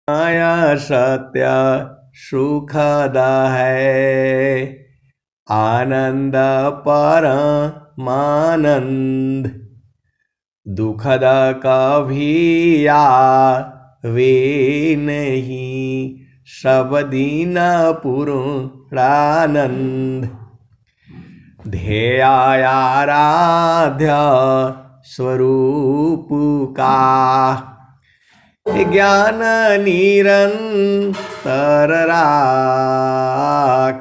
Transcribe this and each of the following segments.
माया सत्य सुखद है, आनंद परमानंद। दुखद कभी आवे नहीं, सब दिन पूर्णानंद। ध्येयाराध्य स्वरूप का, ज्ञान निरंतर राख।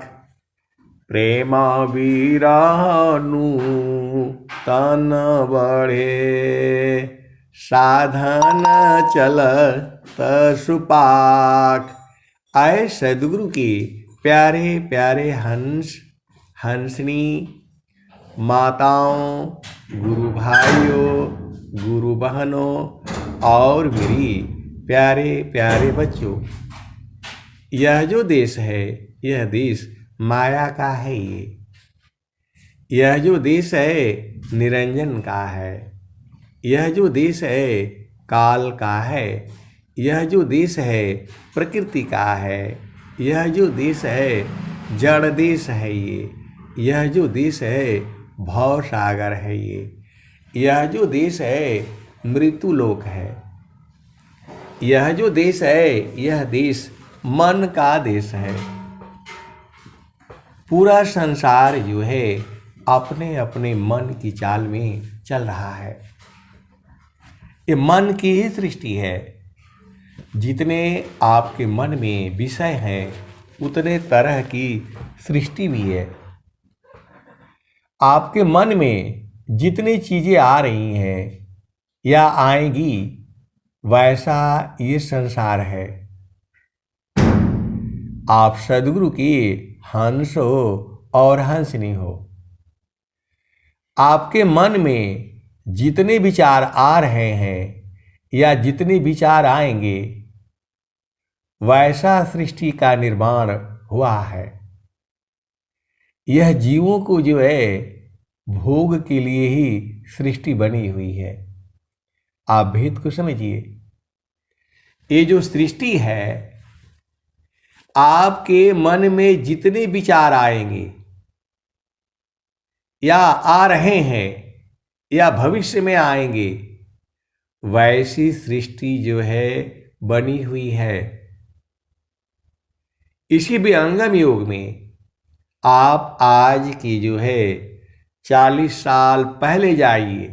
प्रेम विरहनु तन बढ़े, साधन चलत सुपाख। आए सदगुरु के प्यारे प्यारे हंस हंसनी, माताओं, गुरु भाइयों, गुरु बहनों और मेरी प्यारे प्यारे बच्चों। यह जो देश है, यह देश माया का है। यह जो देश है निरंजन का है। यह जो देश है काल का है। यह जो देश है प्रकृति का है। यह जो देश है जड़ देश है। यह जो देश है भव सागर है। यह जो देश है मृत्यु लोक है। यह जो देश है, यह देश मन का देश है। पूरा संसार जो है अपने अपने मन की चाल में चल रहा है। ये मन की ही सृष्टि है। जितने आपके मन में विषय हैं उतने तरह की सृष्टि भी है। आपके मन में जितनी चीज़ें आ रही हैं या आएंगी, वैसा ये संसार है। आप सद्गुरु की हंस हो और हंसनी हो। आपके मन में जितने विचार आ रहे हैं या जितने विचार आएंगे, वैसा सृष्टि का निर्माण हुआ है। यह जीवों को जो है भोग के लिए ही सृष्टि बनी हुई है। आप भेद को समझिए। ये जो सृष्टि है, आपके मन में जितने विचार आएंगे या आ रहे हैं या भविष्य में आएंगे, वैसी सृष्टि जो है बनी हुई है। इसी विहंगम योग में आप आज की जो है 40 साल पहले जाइए।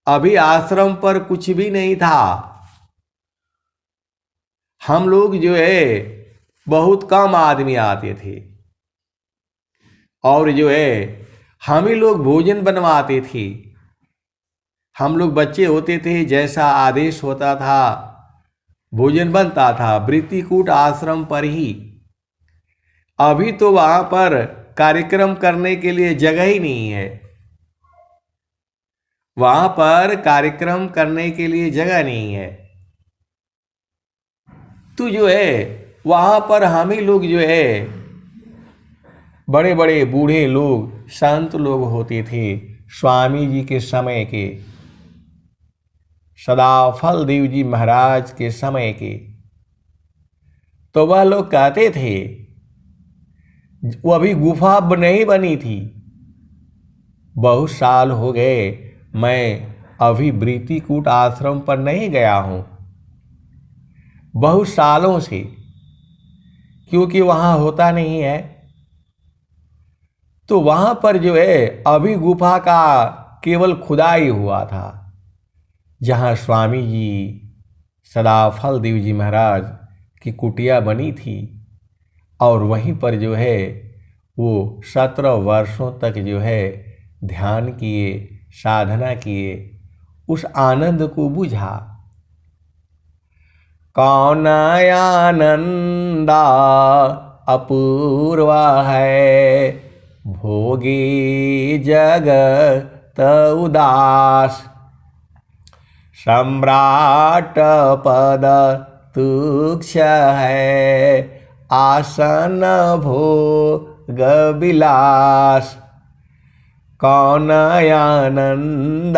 अभी आश्रम पर कुछ भी नहीं था। हम लोग जो है बहुत कम आदमी आते थे और जो है हम ही लोग भोजन बनवाते थे। हम लोग बच्चे होते थे, जैसा आदेश होता था भोजन बनता था। वृत्तिकूट आश्रम पर ही। अभी तो वहाँ पर कार्यक्रम करने के लिए जगह ही नहीं है। वहाँ पर कार्यक्रम करने के लिए जगह नहीं है। तो जो है वहाँ पर हम ही लोग जो है बड़े बड़े बूढ़े लोग, संत लोग होते थे स्वामी जी के समय के, सदाफल देव जी महाराज के समय के। तो वह लोग कहते थे, वो अभी गुफा नहीं बनी थी। बहुत साल हो गए मैं अभी वृत्तिकूट आश्रम पर नहीं गया हूँ, बहुत सालों से, क्योंकि वहाँ होता नहीं है। तो वहाँ पर जो है अभी गुफा का केवल खुदाई हुआ था, जहाँ स्वामी जी सदाफल देव जी महाराज की कुटिया बनी थी। और वहीं पर जो है वो 17 वर्षों तक जो है ध्यान किए, साधना किए, उस आनंद को बुझा। कौन आनंद अपूर्वा है, भोगी जगत उदास। सम्राट पद तुक्ष है, आसन भोग विलास। कौन आनंद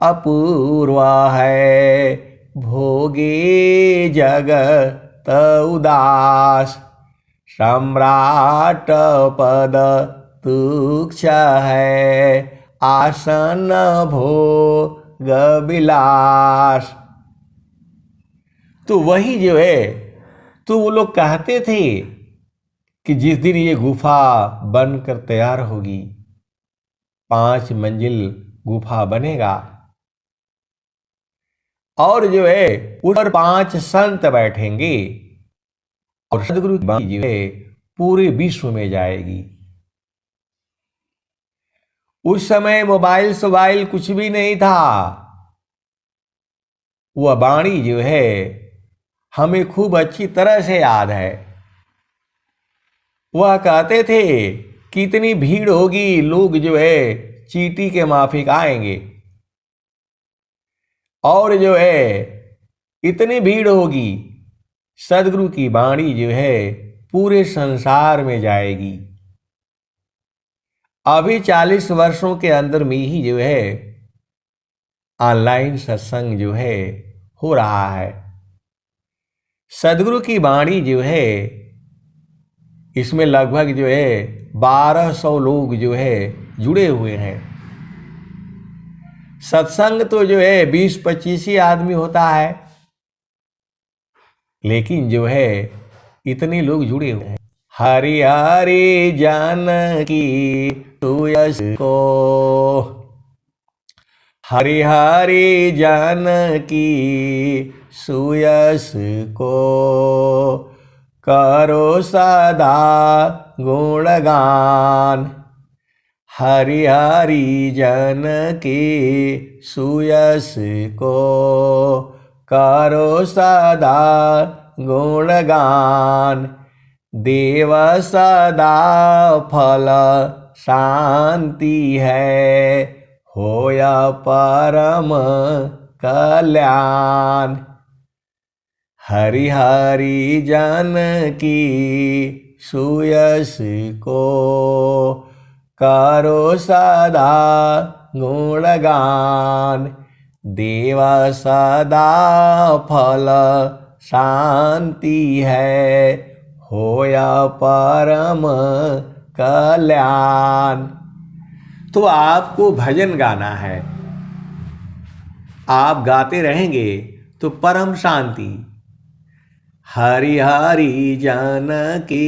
अपूर्वा है, भोगे जगत उदास। सम्राट पद तुच्छ है, आसन भोग विलास। तो वही जो है, तो वो लोग कहते थे कि जिस दिन ये गुफा बनकर तैयार होगी, 5 मंजिल गुफा बनेगा और जो है उस पर 5 संत बैठेंगे और सदगुरु की बाणी जो है पूरे विश्व में जाएगी। उस समय मोबाइल कुछ भी नहीं था। वह बाणी जो है हमें खूब अच्छी तरह से याद है। वह कहते थे कि इतनी भीड़ होगी, लोग जो है चींटी के माफिक आएंगे और जो है इतनी भीड़ होगी, सदगुरु की बाणी जो है पूरे संसार में जाएगी। अभी 40 वर्षों के अंदर में ही जो है ऑनलाइन सत्संग जो है हो रहा है। सदगुरु की बाणी जो है इसमें लगभग जो है 1200 लोग जो है जुड़े हुए हैं। सत्संग तो जो है 20-25 ही आदमी होता है, लेकिन जो है इतने लोग जुड़े हुए हैं। हरि हरि जानकी सुयश को, हरि हरि जानकी सुयश को, करो सदा गुणगान। हरि हरि जानकी सुयश को, करो सदा गुणगान। देव सदा फल शांति है, होया परम कल्याण। हरि हरि जानकी सुयश को, करो सदा गुणगान। देव सदा फल शांति है, होया परम कल्याण। तो आपको भजन गाना है, आप गाते रहेंगे तो परम शांति। हरि हरि जानकी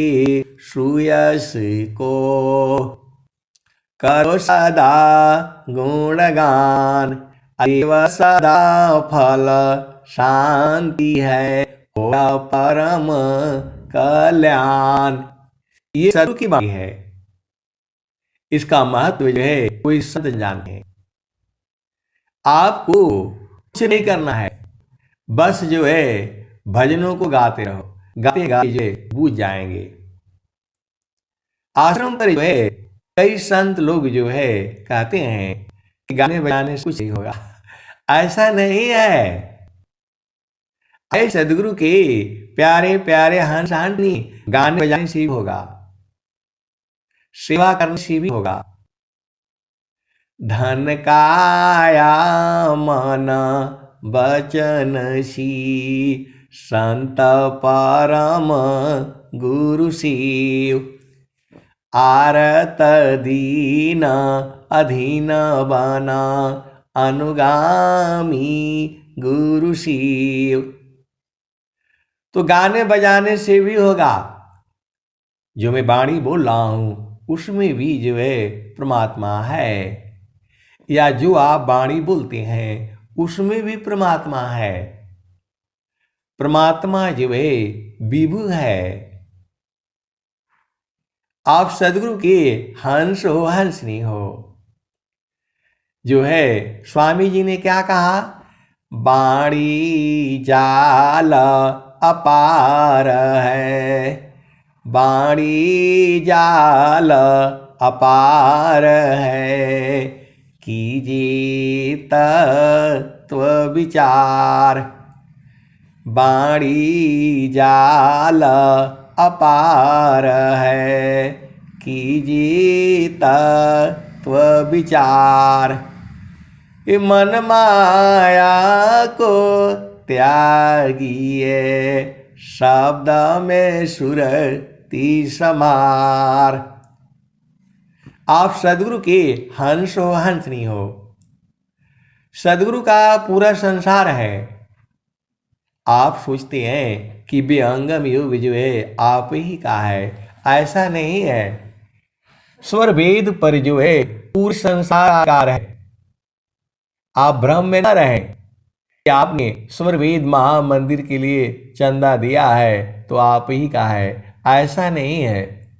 सुयश को, करो सदा गुणगान। देव सदा फल शांति है, होया परम कल्याण। ये सदगुरु की बाणी है। इसका महत्व जो है कोई संत जानते हैं। आपको कुछ नहीं करना है, बस जो है भजनों को गाते रहो, गाते गाते जो है बूझ जाएंगे। आश्रम पर जो है कई संत लोग जो है कहते हैं कि गाने बजाने से कुछ नहीं होगा। ऐसा नहीं है। ऐ सदगुरु के प्यारे प्यारे हंस हांडी गाने बजाने से भी होगा, सेवा करने से भी होगा। धन काया मन बचन सी, संत परम गुरु शिव। आरत दीन अधीन बना, अनुगामी गुरु शिव। तो गाने बजाने से भी होगा। जो मैं बाणी बोल रहा हूं उसमें भी जो है परमात्मा है, या जो आप बाणी बोलते हैं उसमें भी परमात्मा है। परमात्मा जो है विभु है। आप सदगुरु के हंस हो, हंसनी हो। जो है स्वामी जी ने क्या कहा, बाणी जाल अपार है, बाणी जाल अपार है। कीजिए तत्व विचार, बाणी जाल अपार है। कीजिए तत्व विचार। मन माया को त्यागिए, शब्द में सुरति समार। आप सदगुरु के हंस हो, हंसनी हो। सदगुरु का पूरा संसार है। आप सोचते हैं कि विहंगम युग जो है आप ही का है, ऐसा नहीं है। स्वर वेद पर जो है पूर्ण संसार का है। आप भ्रम में न रहें कि आपने स्वर वेद महामंदिर के लिए चंदा दिया है तो आप ही का है, ऐसा नहीं है।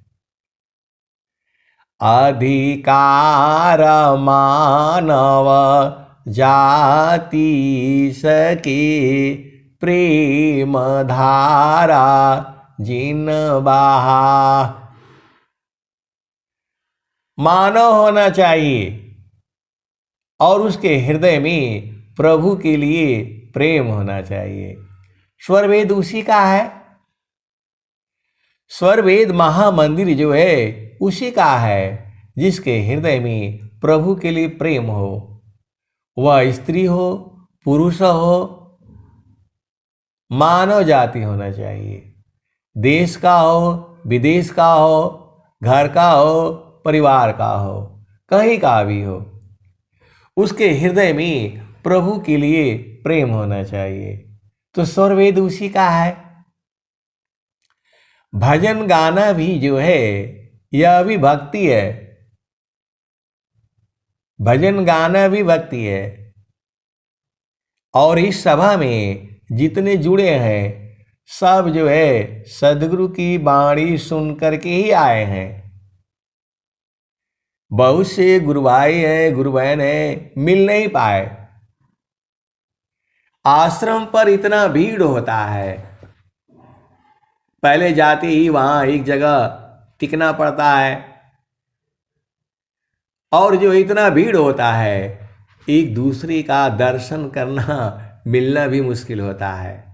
अधिकार मानव जाति सके, प्रेम धारा जिन बहा। मानव होना चाहिए और उसके हृदय में प्रभु के लिए प्रेम होना चाहिए। स्वर वेद उसी का है। स्वर वेद महामंदिर जो है उसी का है, जिसके हृदय में प्रभु के लिए प्रेम हो। वह स्त्री हो, पुरुष हो, मानव जाति होना चाहिए। देश का हो, विदेश का हो, घर का हो, परिवार का हो, कहीं का भी हो, उसके हृदय में प्रभु के लिए प्रेम होना चाहिए। तो स्वर वेद उसी का है। भजन गाना भी जो है यह भी भक्ति है। भजन गाना भी भक्ति है। और इस सभा में जितने जुड़े हैं सब जो है सदगुरु की वाणी सुन करके ही आए हैं। बहुत से गुरु भाई हैं, गुरु बहन हैं, मिल नहीं पाए। आश्रम पर इतना भीड़ होता है, पहले जाते ही वहां एक जगह टिकना पड़ता है। और जो इतना भीड़ होता है, एक दूसरे का दर्शन करना, मिलना भी मुश्किल होता है।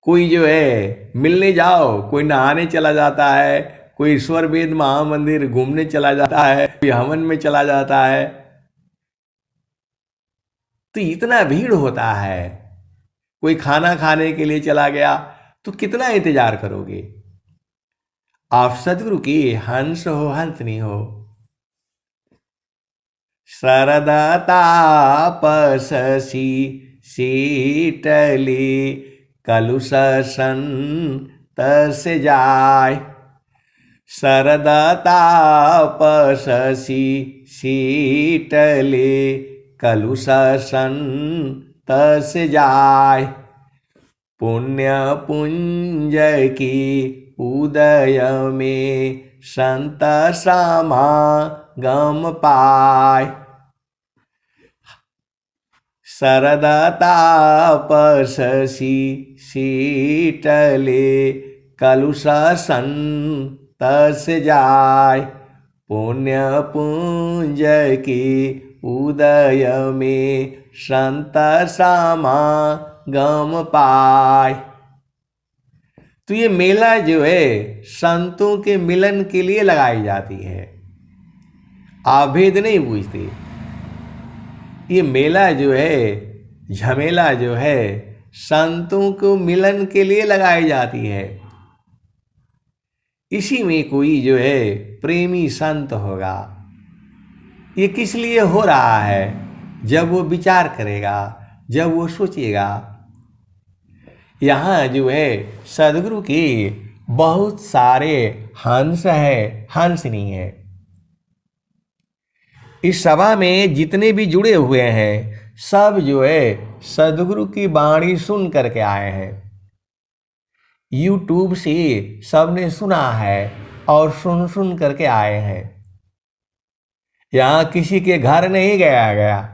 कोई जो है मिलने जाओ, कोई नहाने चला जाता है, कोई ईश्वर वेद महामंदिर घूमने चला जाता है, कोई हवन में चला जाता है। तो इतना भीड़ होता है। कोई खाना खाने के लिए चला गया तो कितना इंतजार करोगे। आप सदगुरु की हंस हो, हंसनी हो। शरदा तापसी शीतली, कलुष तस जाय। शरदा तापसी शीतली, कलुष तस जाय। पुण्य पुंज की उदय में संत समागम पाय। शरदा तापसी शीतले, कलुष तस जाय। पुण्य पुंज की उदय में संत समागम पाय। तो ये मेला जो है संतों के मिलन के लिए लगाई जाती है। आप भेद नहीं पूछते। ये मेला जो है, झमेला जो है, संतों को मिलन के लिए लगाई जाती है। इसी में कोई जो है प्रेमी संत होगा। ये किस लिए हो रहा है? जब वो विचार करेगा, जब वो सोचेगा। यहाँ जो है सदगुरु के बहुत सारे हंस है, हंसनी है। इस सभा में जितने भी जुड़े हुए हैं सब जो है सदगुरु की वाणी सुन करके आए हैं। यूट्यूब से सबने सुना है और सुन सुन करके आए हैं। यहाँ किसी के घर नहीं गया।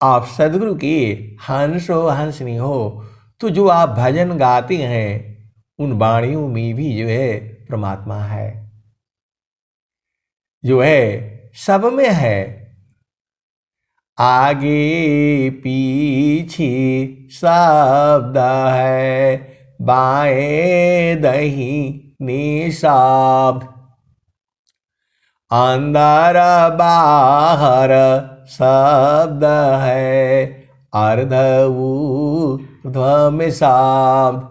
आप सदगुरु की हंस हो, हंसनी हो। तो जो आप भजन गाते हैं उन वाणियों में भी जो है परमात्मा है, जो है सब में है। आगे पीछे शब्द है, बाएं दाहिने शब्द। अंदर बाहर शब्द है, अर्धऊर्ध्व में शब्द।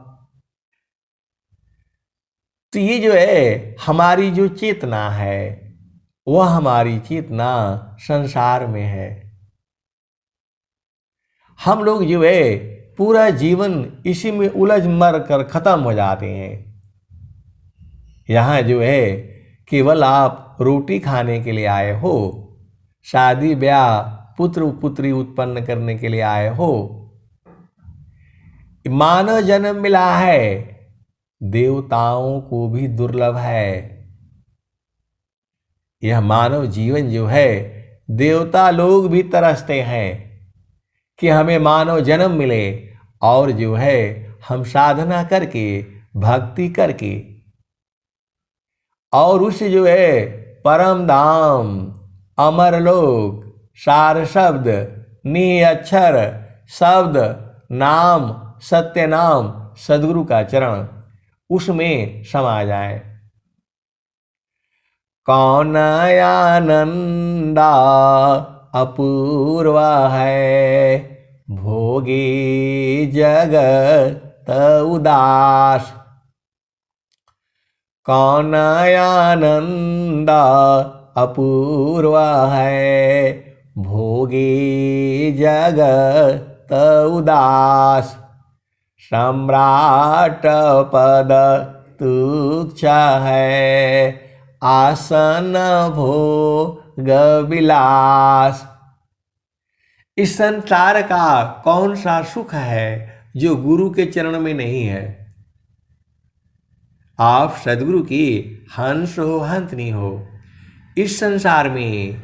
तो ये जो है हमारी जो चेतना है, वह हमारी चेतना संसार में है। हम लोग जो है पूरा जीवन इसी में उलझ मर कर खत्म हो जाते हैं। यहाँ जो है केवल आप रोटी खाने के लिए आए हो, शादी ब्याह पुत्र पुत्री उत्पन्न करने के लिए आए हो। मानव जन्म मिला है, देवताओं को भी दुर्लभ है। यह मानव जीवन जो है देवता लोग भी तरसते हैं कि हमें मानव जन्म मिले, और जो है हम साधना करके भक्ति करके और उस जो है परम धाम अमर लोक सार शब्द निअक्षर शब्द नाम सत्य नाम सदगुरु का चरण उसमें समा जाए। कौन आनंदा अपूर्वा है, भोगे जगत उदास। कौन आनंदा अपूर्वा है, भोगे जगत उदास। सम्राट पद तुच्छ है, आसन भोग विलास। इस संसार का कौन सा सुख है जो गुरु के चरण में नहीं है। आप सदगुरु की हंस हो हंसनी हो, इस संसार में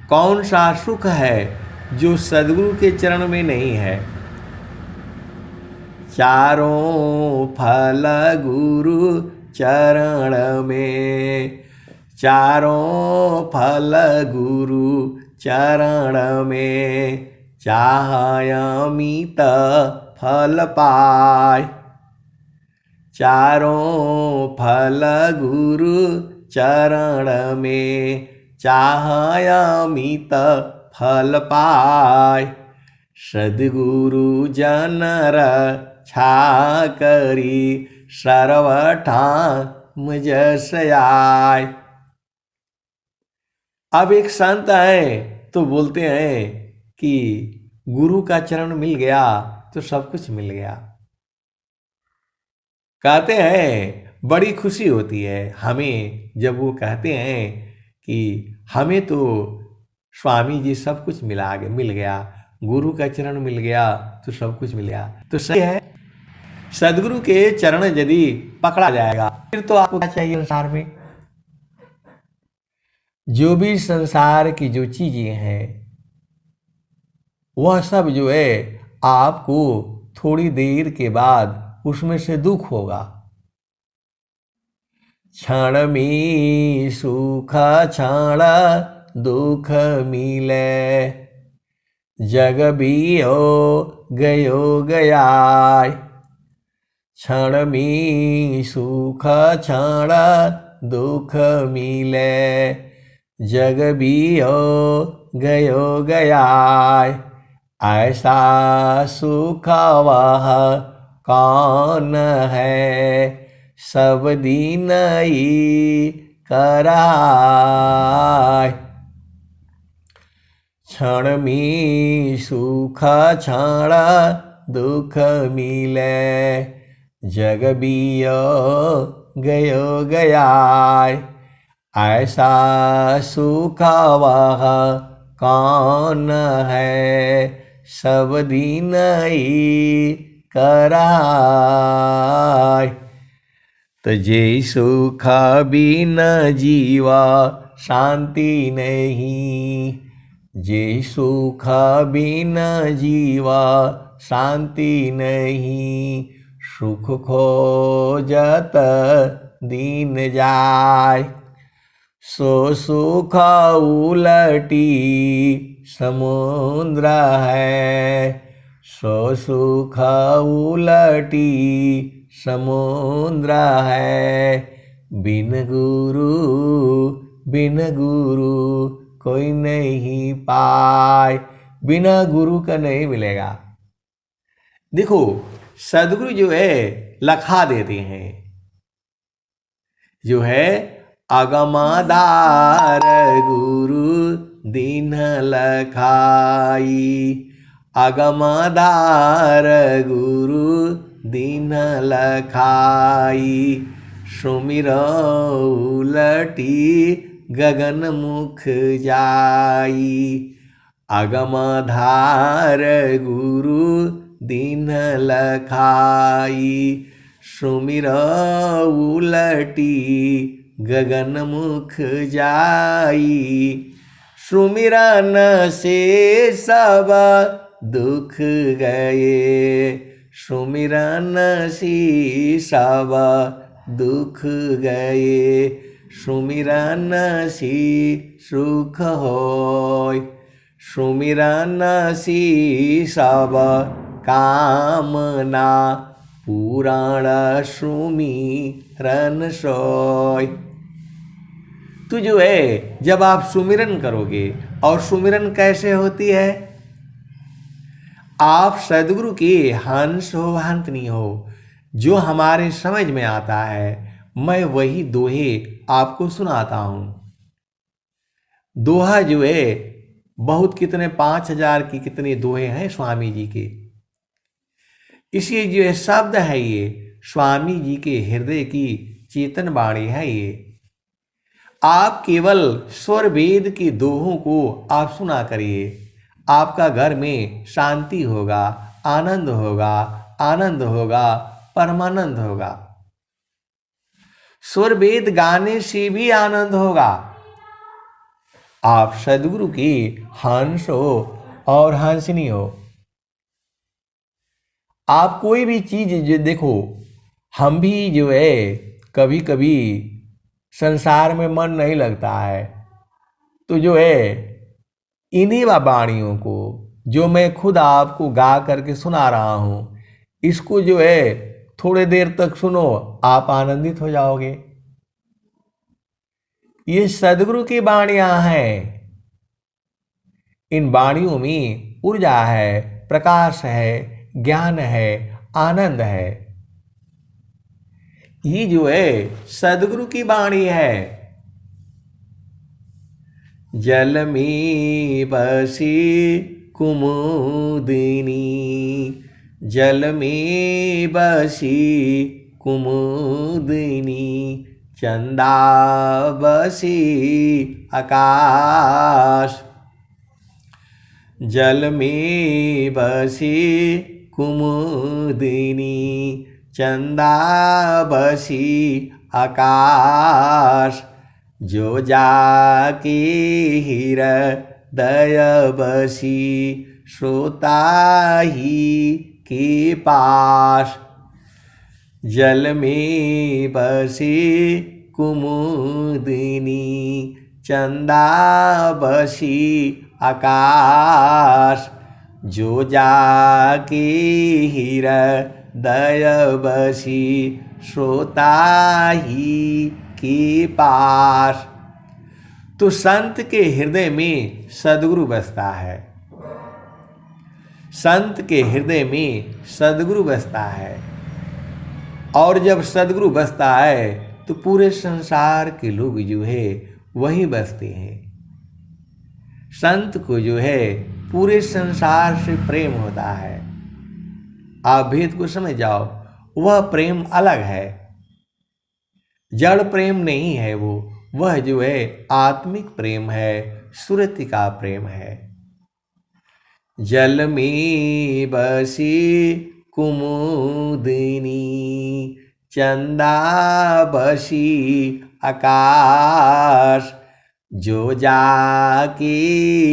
कौन सा सुख है जो सदगुरु के चरण में नहीं है। चारों फल गुरु चरण में, चारों फल गुरु चरण में, चाहय अमित फल पाय। चारों फल गुरु चरण में, चाहय अमित फल पाय। सद्गुरु जन रक्षा करी, सर्वठाम जस आय। अब एक संत है तो बोलते हैं कि गुरु का चरण मिल गया तो सब कुछ मिल गया। कहते हैं बड़ी खुशी होती है हमें जब वो कहते हैं कि हमें तो स्वामी जी सब कुछ मिल गया, गुरु का चरण मिल गया तो सब कुछ मिल गया। तो सही है, सदगुरु के चरण यदि पकड़ा जाएगा फिर तो आपको क्या चाहिए संसार में। जो भी संसार की जो चीजें हैं वह सब जो है आपको थोड़ी देर के बाद उसमें से दुख होगा। क्षण में सुख क्षण दुख मिले, जग भी हो गयो गयाय। क्षण में सुख क्षण दुख मिले, जग भी हो गयो गयाय। ऐसा सुख वह कौन है, सब दिन ही कराय। क्षण में सुख क्षण दुख मिले, जग बियो गयो गयाय। ऐसा सुख वह कौन है, सब दिन ही कराय। तो जे सुख बिन जीवा शांति नहीं, जे सुख बिन जीवा शांति नहीं। सुख खोजत दीन जाय, सो सुख उलटी समुद्र है। सो सुख उलटी समुद्र है। बिन गुरु कोई नहीं पाए, बिना गुरु का नहीं मिलेगा। देखो सदगुरु जो है लखा देते हैं, जो है अगमादार गुरु दीन लखाई, अगमादार गुरु दीन लखाई, सुमिर उलटी गगन मुख जाई, अगमधार गुरु दीन लखाई, सुमिर उलटी गगन मुख जाई, सुमिरन से सब दुख गए, सुमिरन से सब दुख गए, सुमिरन से सुख होय, सुमिरन से सब कामना पुराण सुमिरन सोय। तो जो है जब आप सुमिरन करोगे, और सुमिरन कैसे होती है, आप सदगुरु के हंस हो हंसनी हो, जो हमारे समझ में आता है मैं वही दोहे आपको सुनाता हूं। दोहा जो है बहुत कितने 5000 की कितने दोहे हैं स्वामी जी के। इसी जो शब्द है ये स्वामी जी के हृदय की चेतन वाणी है। ये आप केवल स्वर वेद के दोहों को आप सुना करिए, आपका घर में शांति होगा, आनंद होगा, आनंद होगा, परमानंद होगा। स्वर वेद गाने से भी आनंद होगा। आप सदगुरु की हंस हो और हंसनी हो। आप कोई भी चीज जो देखो, हम भी जो है कभी कभी संसार में मन नहीं लगता है, तो जो है इन्हीं वाणियों को जो मैं खुद आपको गा करके सुना रहा हूं, इसको जो है थोड़े देर तक सुनो, आप आनंदित हो जाओगे। ये सदगुरु की वाणियां हैं। इन वाणियों में ऊर्जा है, प्रकाश है, ज्ञान है, आनंद है। ये जो है सदगुरु की वाणी है। जल में बसी कुमुदिनी, जल में बसी कुमुदिनी, चंदा बसी आकाश, जल में बसी कुमुदिनी, चंदा बसी आकाश, जो जाके हृदय बसी श्रोता ही के पास, जल में बसी कुमुदिनी, चंदा बसी आकाश, जो जाके हृदय बसी श्रोता ही के पास। तो संत के हृदय में सदगुरु बसता है। संत के हृदय में सदगुरु बसता है, और जब सदगुरु बसता है तो पूरे संसार के लोग जो है वही बसते हैं। संत को जो है पूरे संसार से प्रेम होता है। आप भेद को समझ जाओ, वह प्रेम अलग है, जड़ प्रेम नहीं है वो, वह जो है आत्मिक प्रेम है, सुरति का प्रेम है। जल में बसी कुमुदिनी, चंदा बसी आकाश, जो जाके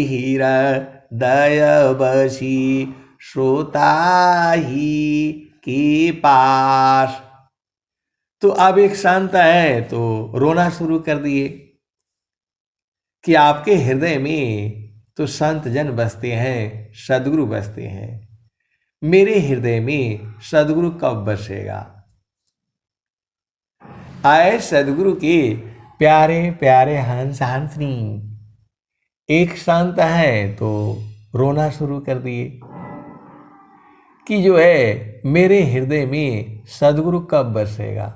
हृदय बसी श्रोता ही के पास। तो अब एक संत है तो रोना शुरू कर दिए कि आपके हृदय में तो संत जन बसते हैं, सदगुरु बसते हैं, मेरे हृदय में सदगुरु कब बसेगा। आए सदगुरु के प्यारे प्यारे हंस हंसनी। एक संत है तो रोना शुरू कर दिए कि जो है मेरे हृदय में सदगुरु कब बसेगा।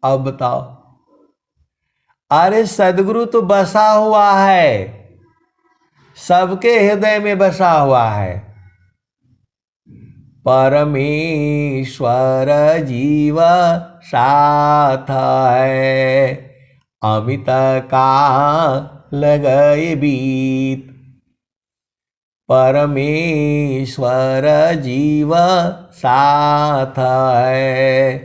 अब बताओ, अरे सदगुरु तो बसा हुआ है, सबके हृदय में बसा हुआ है। परमेश्वर जीव साथ है, अमित काल गए बीत। परमेश्वर जीव साथ है,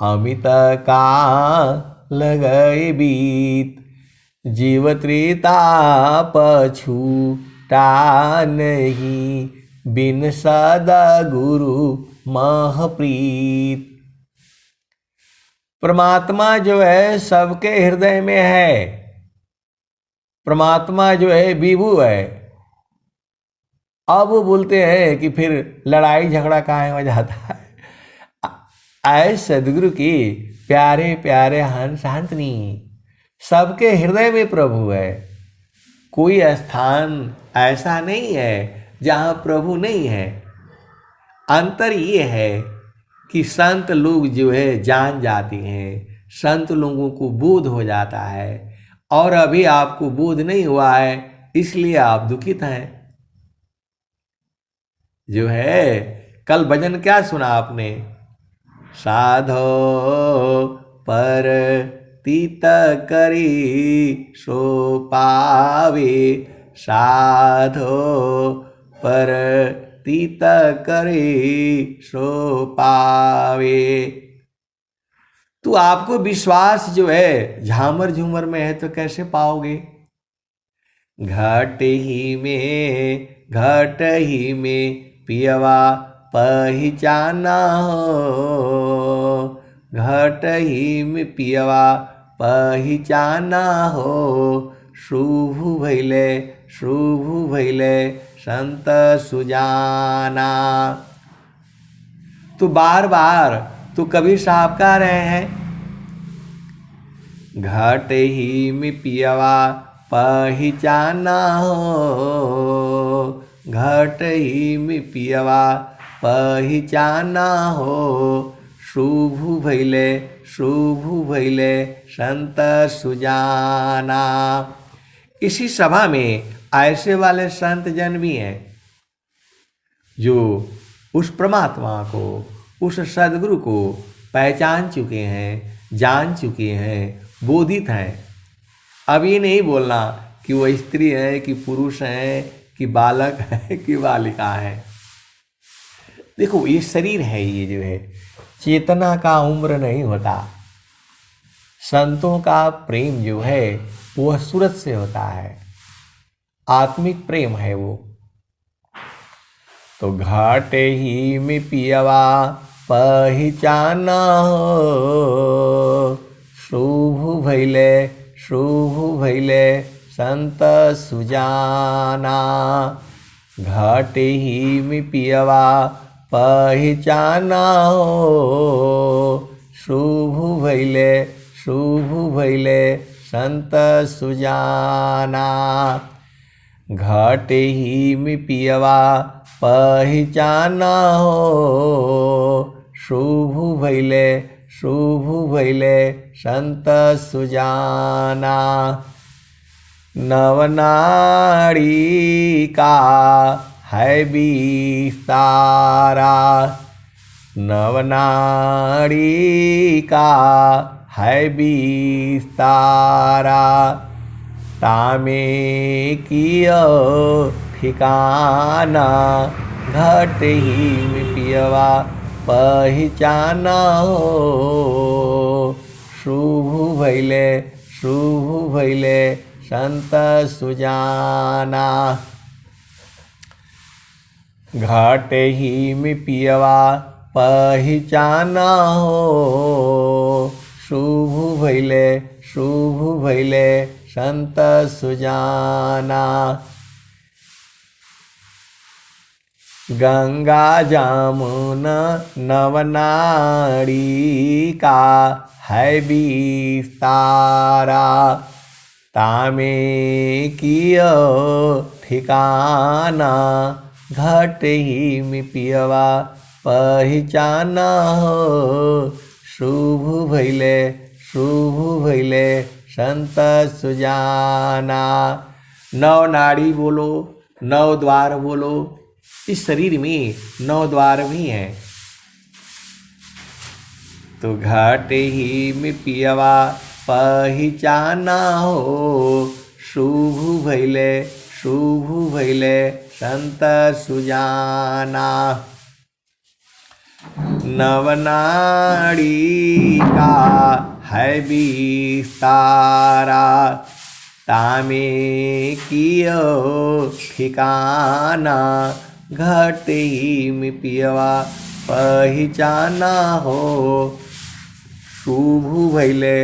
अमित काल गए बीत। जीव त्रिताप छूटा नहीं, बिन सदा गुरु महप्रीत। परमात्मा जो है सबके हृदय में है, परमात्मा जो है विभु है। अब वो बोलते हैं कि फिर लड़ाई झगड़ा काहे हो जाता है। आए सदगुरु की प्यारे प्यारे हंस हंसनी, सबके हृदय में प्रभु है। कोई स्थान ऐसा नहीं है जहाँ प्रभु नहीं है। अंतर ये है कि संत लोग जो है जान जाते हैं, संत लोगों को बोध हो जाता है, और अभी आपको बोध नहीं हुआ है इसलिए आप दुखित हैं। जो है कल भजन क्या सुना आपने, साधो पर तीत करी सो पावे, साधो पर तीत करे सो पावे। तो आपको विश्वास जो है झामर झूमर में है तो कैसे पाओगे। घट ही में पियवा पहचाना हो, घट ही में पियवा पहचाना हो। शुभ भैले संत सुजाना। तो बार बार तो कबीर साहब कह रहे हैं, घट ही में पियवा पहचाना हो, घट ही में पियवा पहचाना हो। शुभ भैले संत सुजाना। इसी सभा में ऐसे वाले संत जन भी हैं जो उस परमात्मा को, उस सदगुरु को पहचान चुके हैं, जान चुके हैं, बोधित हैं। अब ये नहीं बोलना कि वो स्त्री है कि पुरुष है कि बालक है कि बालिका है। देखो ये शरीर है, ये जो है चेतना का उम्र नहीं होता। संतों का प्रेम जो है वह सूरत से होता है, आत्मिक प्रेम है वो। तो घाट ही में पियवा पहचाना हो, शुभ भैले संत सुजाना। घाट ही में पियवा पहचाना हो, शुभ भैले संत सुजाना। घाट ही में पियवा पहचाना हो, शुभ भैले संत सुजाना। नवनाड़ी का है विस्तारा, नवनाड़ी का है विस्तारा। तामे कियो ठिकाना, घट ही में पियवा पहचाना हो। शुभ भैले संत सुजाना। घाट ही में पियवा पहचाना हो, शुभ भैले संत सुजाना। गंगा जामुन नवनाड़ी का है विस्तारा। तामे कियो ठिकाना, घट ही में पियवा पहचाना हो। शुभ भैले संत सुजाना। नौ नाड़ी बोलो, नौ द्वार बोलो। इस शरीर में 9 द्वार भी हैं। तो घाट ही में पियवा पहचाना हो। शुभ भैले संत सुजाना। नवनाड़ी का है विस्तारा, तामे कियो ठिकाना। घट ही में पियवा पहचाना हो। शुभ भैले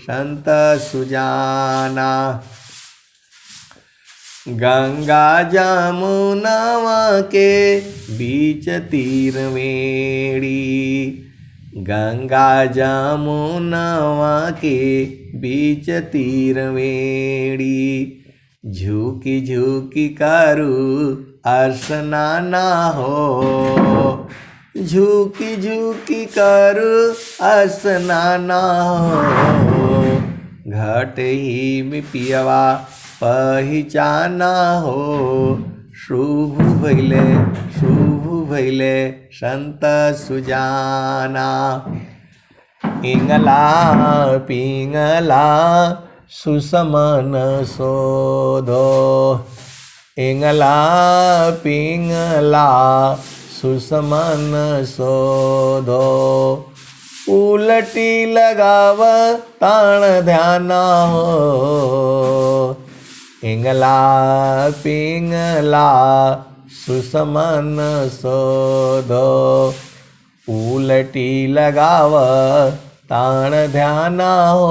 संत सुजाना। गंगा जमुनावा के बीच तीर मेड़ी, गंगा जमुनावा के बीच तीर मेड़ी। झुकी झुकी करू स्नाना हो। झुकी झुकी करू स्नाना हो। घट ही में पियवा पहचाना हो। शुभ भैले संत सुजाना। इंगला पिंगला सुसमन शोधो, इंगला पिंगला सुसमन शोधो। उलटी लगाव ताण ध्याना हो। इंगला पिंगला सुसमन शोधो। उलटी लगाव ताण ध्याना हो।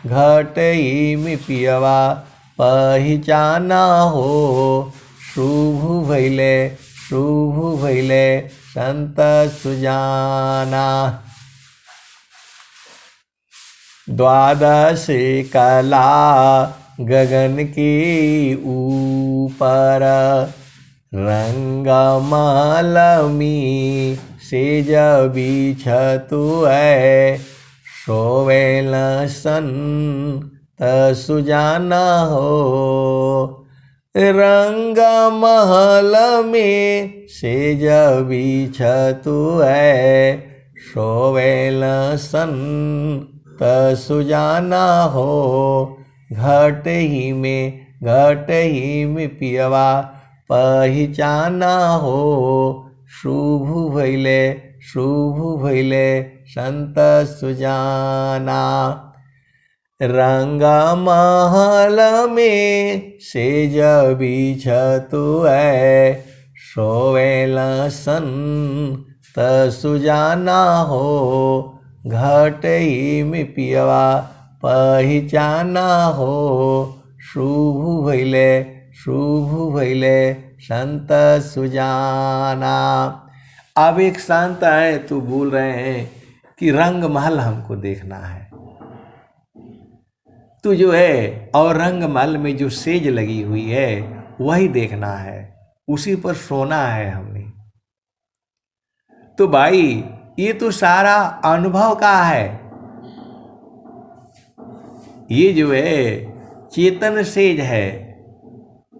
घट ही में पियवा पहचाना हो। शुभ भैले संत सुजाना। द्वादशी कला गगन के ऊपर, रंगमालमी सेज बिछतु है। सोवेल संत सुजाना हो। रंग महल में सेज बिछतु है। सोवेल संत सुजाना हो। घट ही में पियवा पहचाना हो। शुभ भैले संत सुजाना। रंग महल में सेज बिछतु है। सोवेल संत सुजाना हो। घट ही में पियवा पहचाना हो। शुभ भैले संत सुजाना। अब एक संत आए तो बोल रहे हैं कि रंग महल हमको देखना है। तो जो है और रंग महल में जो सेज लगी हुई है वही देखना है, उसी पर सोना है हमने। तो भाई ये तो सारा अनुभव का है। ये जो है चेतन सेज है,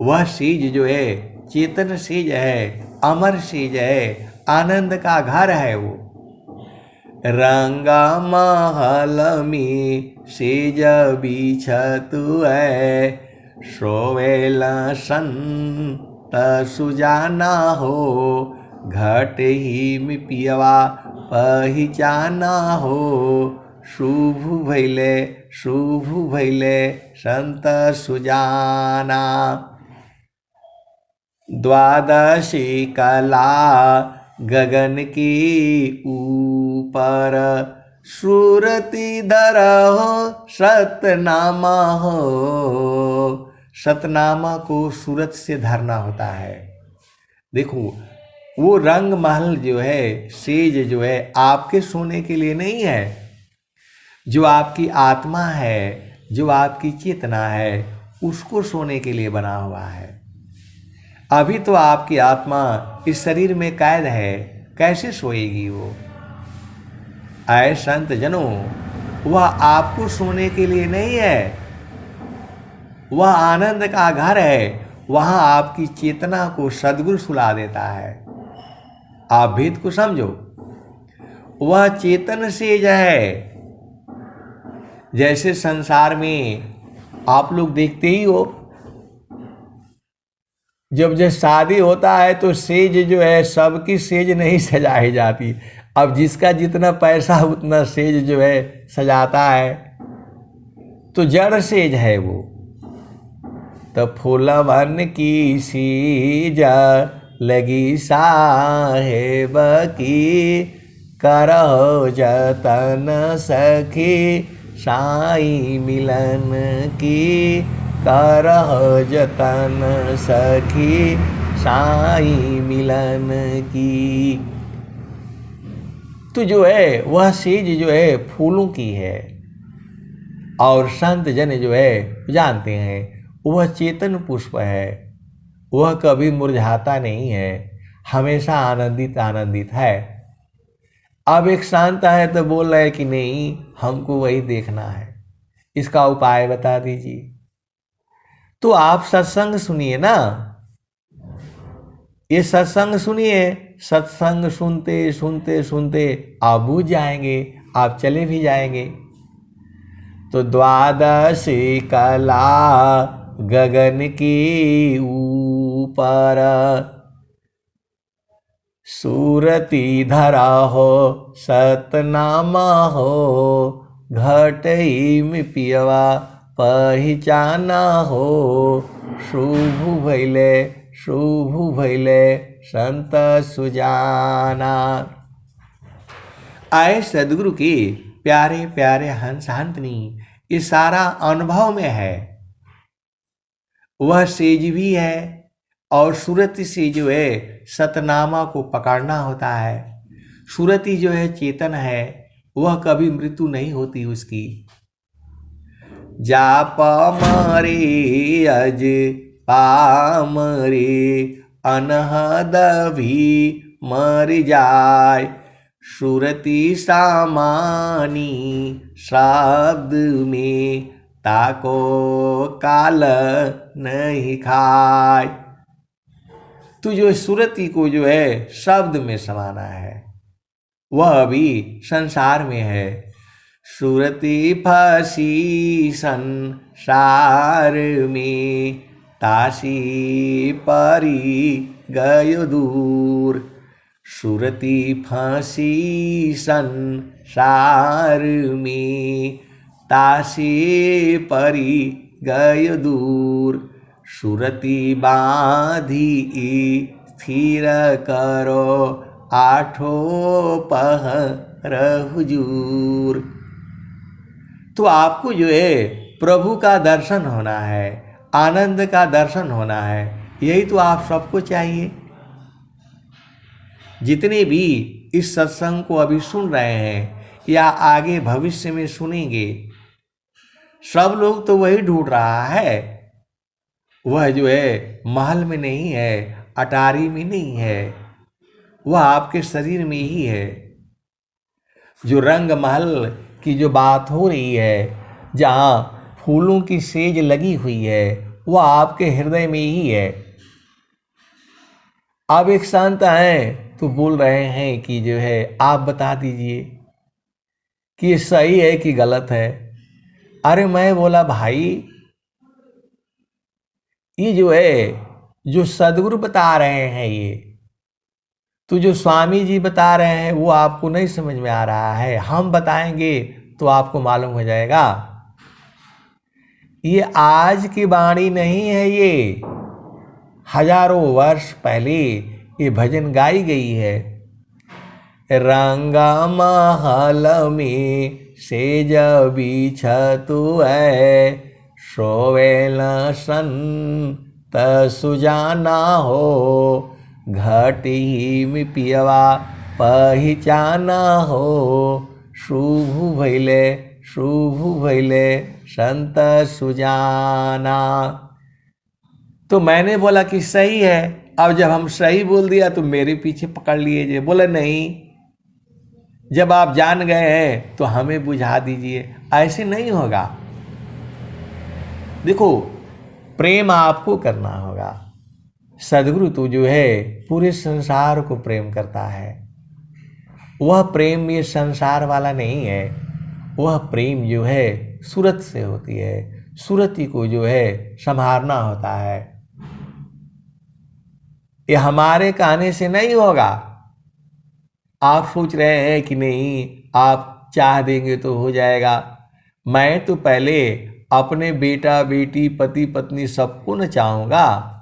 वह सेज जो है चेतन सेज है, अमर सेज है, आनंद का घर है वो। रंगा महल में सेज बिछतु है। सोवेल संत सुजाना हो। घट ही में पियवा पहचाना हो। शुभ भैले संत सुजाना। द्वादशी कला गगन की ऊपर, सूरती धरहो सतनामा हो। सतनामा को सूरत से धरना होता है। देखो वो रंग महल जो है, सेज जो है आपके सोने के लिए नहीं है। जो आपकी आत्मा है, जो आपकी चेतना है, उसको सोने के लिए बना हुआ है। अभी तो आपकी आत्मा इस शरीर में कैद है, कैसे सोएगी वो? आए संत जनों, वह आपको सोने के लिए नहीं है, वह आनंद का घर है। वहाँ आपकी चेतना को सद्गुरु सुला देता है। आप भेद को समझो, वह चेतन सेज है। जैसे संसार में आप लोग देखते ही हो, जब शादी होता है तो सेज जो है, सबकी सेज नहीं सजाई जाती। अब जिसका जितना पैसा उतना सेज जो है सजाता है, तो जड़ सेज है वो। तो फूलवन की सीज लगी साहेब की, करहो जतन सखी साई मिलन की, करहो जतन सखी साई मिलन की। तो जो है वह सेज जो है फूलों की है, और संत जन जो है जानते हैं वह चेतन पुष्प है। वह कभी मुरझाता नहीं है, हमेशा आनंदित आनंदित है। अब एक शांत है तो बोल रहे हैं कि नहीं, हमको वही देखना है, इसका उपाय बता दीजिए। तो आप सत्संग सुनिए ना, ये सत्संग सुनिए। सत्संग सुनते सुनते सुनते आप बूझ जाएंगे, आप चले भी जाएंगे। तो द्वादशी कला गगन की ऊपर, सूरती धरा हो सतनामा हो, घटई में पियवा पहचाना हो, शुभ भैले संत सुजाना। आए सदगुरु के प्यारे प्यारे हंस हंतनी, ये सारा अनुभव में है। वह सेज भी है, और सूरती से जो है सतनामा को पकड़ना होता है। सूरती जो है चेतन है, वह कभी मृत्यु नहीं होती उसकी। जाप मरे अज पामरे, अनहद भी मर जाय, सूरती सामानी शब्द में, ताको काल नहीं खाय। तो जो सूरती को जो है शब्द में समाना है, वह अभी संसार में है। सूरती फंसी संसार में, तासी परी गयो दूर। सूरती फंसी संसार में, तासी परी गयो दूर। सूरती बांधी स्थिर करो, आठो पहर हुजूर। तो आपको जो है प्रभु का दर्शन होना है, आनंद का दर्शन होना है। यही तो आप सबको चाहिए। जितने भी इस सत्संग को अभी सुन रहे हैं या आगे भविष्य में सुनेंगे, सब लोग तो वही ढूंढ रहा है। वह जो है महल में नहीं है, अटारी में नहीं है, वह आपके शरीर में ही है। जो रंग महल की जो बात हो रही है, जहाँ फूलों की सेज लगी हुई है, वह आपके हृदय में ही है। आप एक संत हैं तो बोल रहे हैं कि जो है आप बता दीजिए कि ये सही है कि गलत है। अरे मैं बोला भाई, ये जो है जो सदगुरु बता रहे हैं, ये तो जो स्वामी जी बता रहे हैं वो आपको नहीं समझ में आ रहा है। हम बताएंगे तो आपको मालूम हो जाएगा। ये आज की वाणी नहीं है, ये हजारों वर्ष पहले ये भजन गाई गई है। रंगा महल में सेज बिछतु है, सोवेल संत सुजाना हो, घटी में पियवा पहचाना हो, शुभ शुभ भैले संत सुजाना। तो मैंने बोला कि सही है। अब जब हम सही बोल दिया तो मेरे पीछे पकड़ लिए जे। बोले नहीं, जब आप जान गए हैं तो हमें बुझा दीजिए। ऐसे नहीं होगा। देखो, प्रेम आपको करना होगा। सदगुरु तो जो है पूरे संसार को प्रेम करता है। वह प्रेम ये संसार वाला नहीं है। वह प्रेम जो है सूरत से होती है। सूरती को जो है संभालना होता है। ये हमारे कहने से नहीं होगा। आप सोच रहे हैं कि नहीं, आप चाह देंगे तो हो जाएगा। मैं तो पहले अपने बेटा बेटी पति पत्नी सबको न चाहूँगा,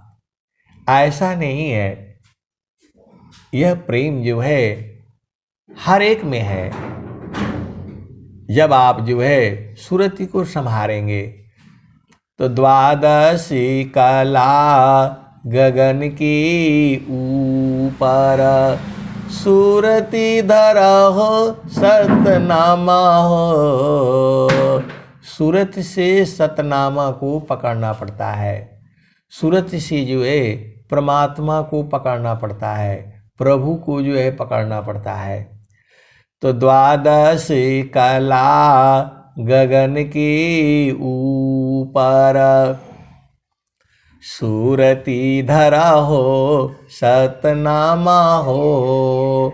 ऐसा नहीं है। यह प्रेम जो है हर एक में है। जब आप जो है सूरती को संभालेंगे तो द्वादशी कला गगन के ऊपर सूरती धरा हो सतनामा हो। सूरत से सतनामा को पकड़ना पड़ता है। सूरत से जो है परमात्मा को पकड़ना पड़ता है, प्रभु को जो है पकड़ना पड़ता है। तो द्वादश कला गगन के ऊपर सूरती धरा हो सतनामा हो।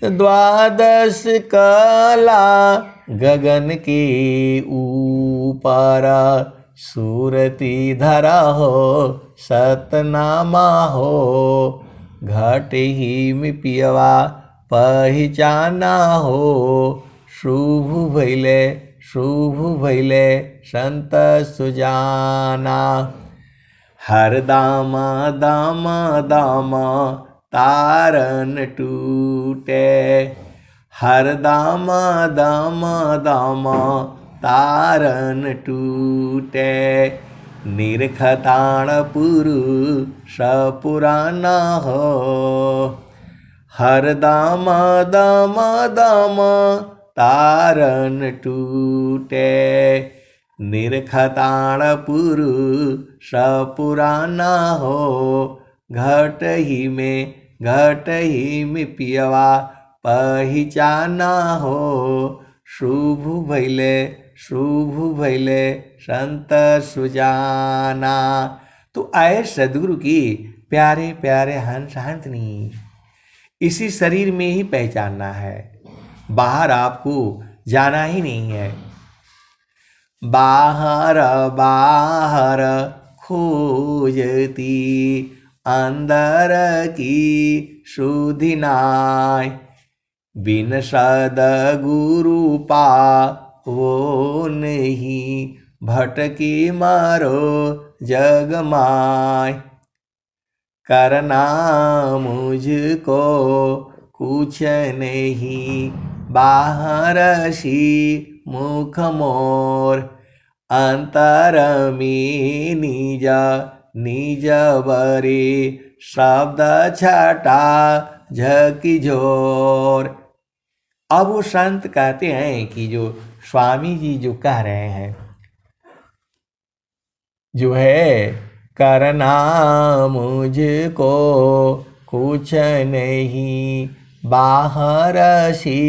द्वादश कला गगन के ऊपर सूरती धरा हो सतनामा हो। घट ही में पियवा पहचाना हो। शुभ भैले संत सुजाना। हर दामा दामा दामा तारन टूटे। हर दामा दामा दामा तारन टूटे। निरखताण पुरुष पुराना हो। हर दामा दामा दामा तारन टूटे। निरखताण पुरुष पुराना हो। घट ही में पियवा पहचाना हो। शुभ भैले संत सुजाना। तो आए सदगुरु की प्यारे प्यारे हंस हंसनी, इसी शरीर में ही पहचानना है। बाहर आपको जाना ही नहीं है। बाहर बाहर खोजती अंदर की सुधि नाय। बिन सद्गुरु पा वो नहीं भटकी मारो जग माय। करना मुझको कुछ नहीं बाहर सी मुख मोर। अंतर में निज बरे शब्द छटा झकी झोर। अब वो संत कहते हैं कि जो स्वामी जी जो कह रहे हैं जो है, करना मुझको कुछ नहीं बाहर सी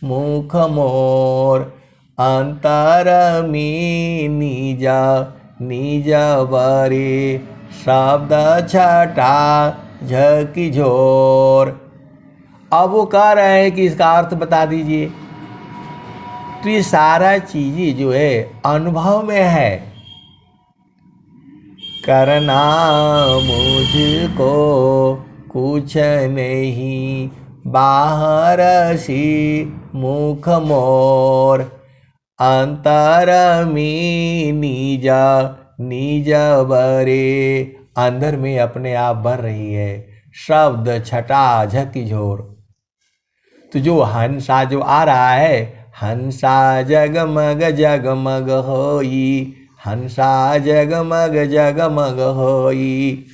मुख मोर। अंतर में निज बरे शब्द छटा झकी झोर। अब वो कह रहे हैं कि इसका अर्थ बता दीजिए। तो ये सारा चीजें जो है अनुभव में है। करना मुझको कुछ नहीं बाहर सी मुख मोर। अंतर में निज बरे। अंदर में अपने आप भर रही है शब्द छटा झकी झोर। तो जो हंसा जो आ रहा है, हंसा जगमग होई। हंसा जगमग होई।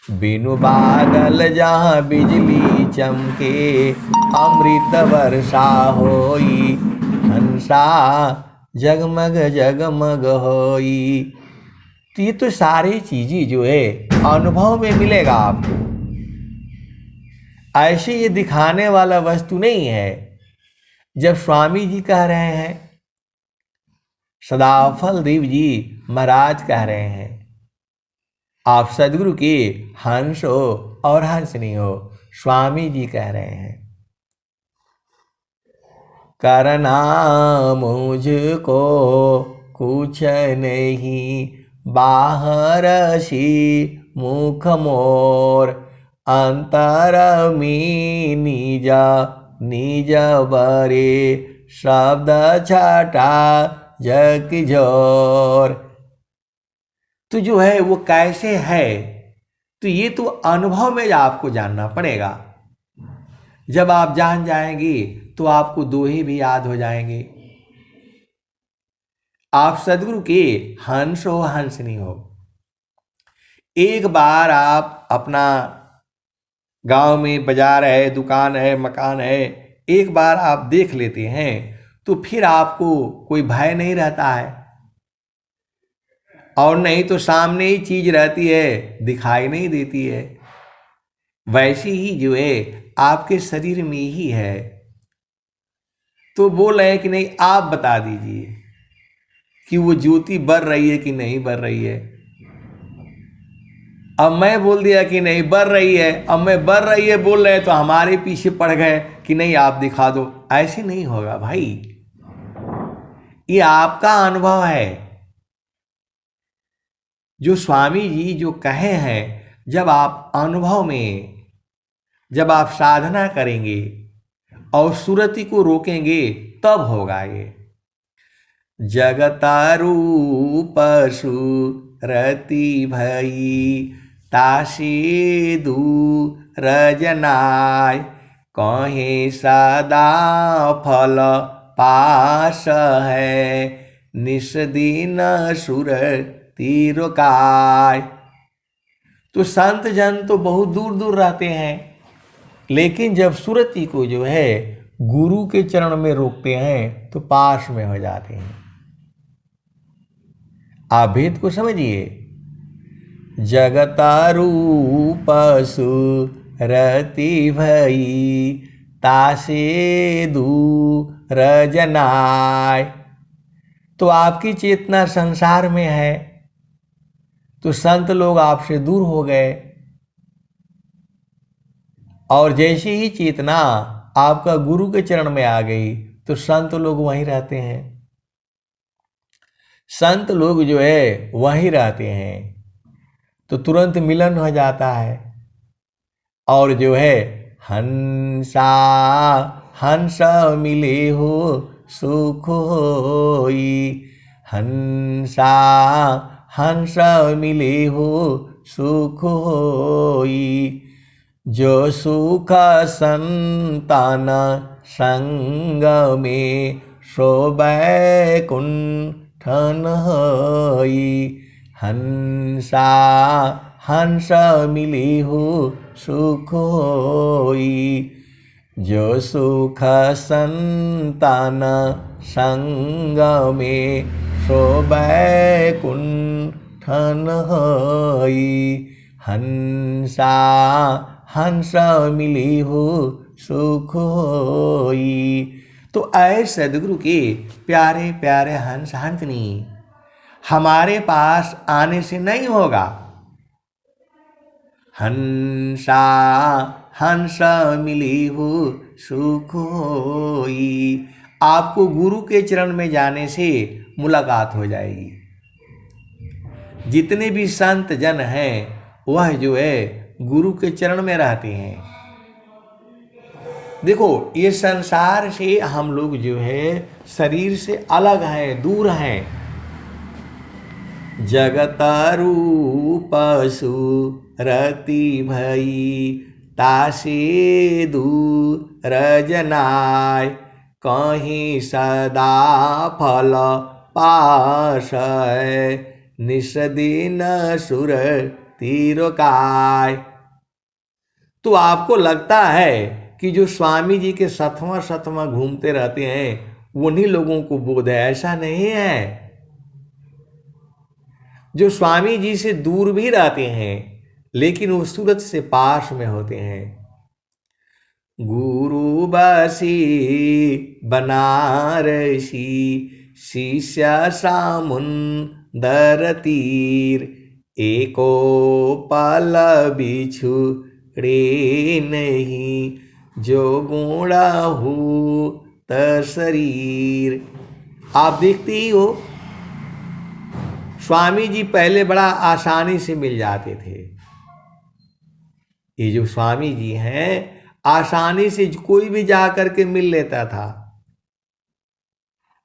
बिनु बादल जहाँ बिजली चमके अमृत वर्षा होई। हंसा जगमग जगमग होई। तो ये तो सारी चीजें जो है अनुभव में मिलेगा आपको, ऐसे ये दिखाने वाला वस्तु नहीं है। जब स्वामी जी कह रहे हैं, सदाफल देव जी महाराज कह रहे हैं, आप सदगुरु के हंस हो और हंसनी हो, स्वामी जी कह रहे हैं, करना मुझको कुछ नहीं बाहर सी मुख मोर, अंतर में निज निज बरे शब्द छटा जग जोर। तो जो है वो कैसे है, तो ये तो अनुभव में आपको जानना पड़ेगा। जब आप जान जाएंगे तो आपको दोहे भी याद हो जाएंगे। आप सदगुरु के हंस हो हंसनी हो। एक बार आप अपना गांव में बाजार है, दुकान है, मकान है, एक बार आप देख लेते हैं तो फिर आपको कोई भय नहीं रहता है, और नहीं तो सामने ही चीज रहती है, दिखाई नहीं देती है। वैसी ही जो है आपके शरीर में ही है। तो बोल रहे हैं कि नहीं, आप बता दीजिए कि वो ज्योति बढ़ रही है कि नहीं बढ़ रही है। अब मैं बोल दिया कि नहीं बढ़ रही है, अब मैं बढ़ रही है बोल रहे हैं तो हमारे पीछे पड़ गए कि नहीं आप दिखा दो। ऐसे नहीं होगा भाई, ये आपका अनुभव है। जो स्वामी जी जो कहे हैं, जब आप अनुभव में, जब आप साधना करेंगे और सुरति को रोकेंगे तब होगा ये। जगतारूप सुरति भई तासी दूर जनाय, कहीं सदा फल पास है निस्दिन सुर तीरोकाय। तो संत जन तो बहुत दूर दूर रहते हैं, लेकिन जब सुरति को जो है गुरु के चरण में रोकते हैं तो पास में हो जाते हैं। आप भेद को समझिए। जगतारूप सुरति भई तासे दूर जनाय। तो आपकी चेतना संसार में है तो संत लोग आपसे दूर हो गए, और जैसे ही चेतना आपका गुरु के चरण में आ गई तो संत लोग वहीं रहते हैं। संत लोग जो है वहीं रहते हैं तो तुरंत मिलन हो जाता है। और जो है हंसा हंस मिले हो सुख होई, हंसा हंस मिले हो सुख होई। जो सुख संतान संग में सो बैकुंठन होई, हंसा हंस मिली हो सुख होई। जो सुख संतान संग में सो बैकुंठन होई, हंसा हंस मिली हो सुख होई। तो ऐ सदगुरु के प्यारे प्यारे हंस हंसनी हमारे पास आने से नहीं होगा। हंसा हंस मिली हो सुख होई, आपको गुरु के चरण में जाने से मुलाकात हो जाएगी। जितने भी संत जन हैं वह जो है गुरु के चरण में रहते हैं। देखो ये संसार से हम लोग जो है शरीर से अलग हैं, दूर हैं। जगत रूप सुरति भई तासे दूर जनाय, कहीं सदा फल पास निस्दिन सुर तीरोकाय। तो आपको लगता है कि जो स्वामी जी के सतवां घूमते रहते हैं उन्हीं लोगों को बोध है। ऐसा नहीं है जो स्वामी जी से दूर भी रहते हैं लेकिन वो सूरत से पास में होते हैं। गुरु बसी बनारसी शिष्य सामुंदर तीर, एको पल बिछुड़े नहीं जो गुणा हो त शरीर। आप देखते ही हो स्वामी जी पहले बड़ा आसानी से मिल जाते थे। ये जो स्वामी जी हैं आसानी से कोई भी जा करके मिल लेता था।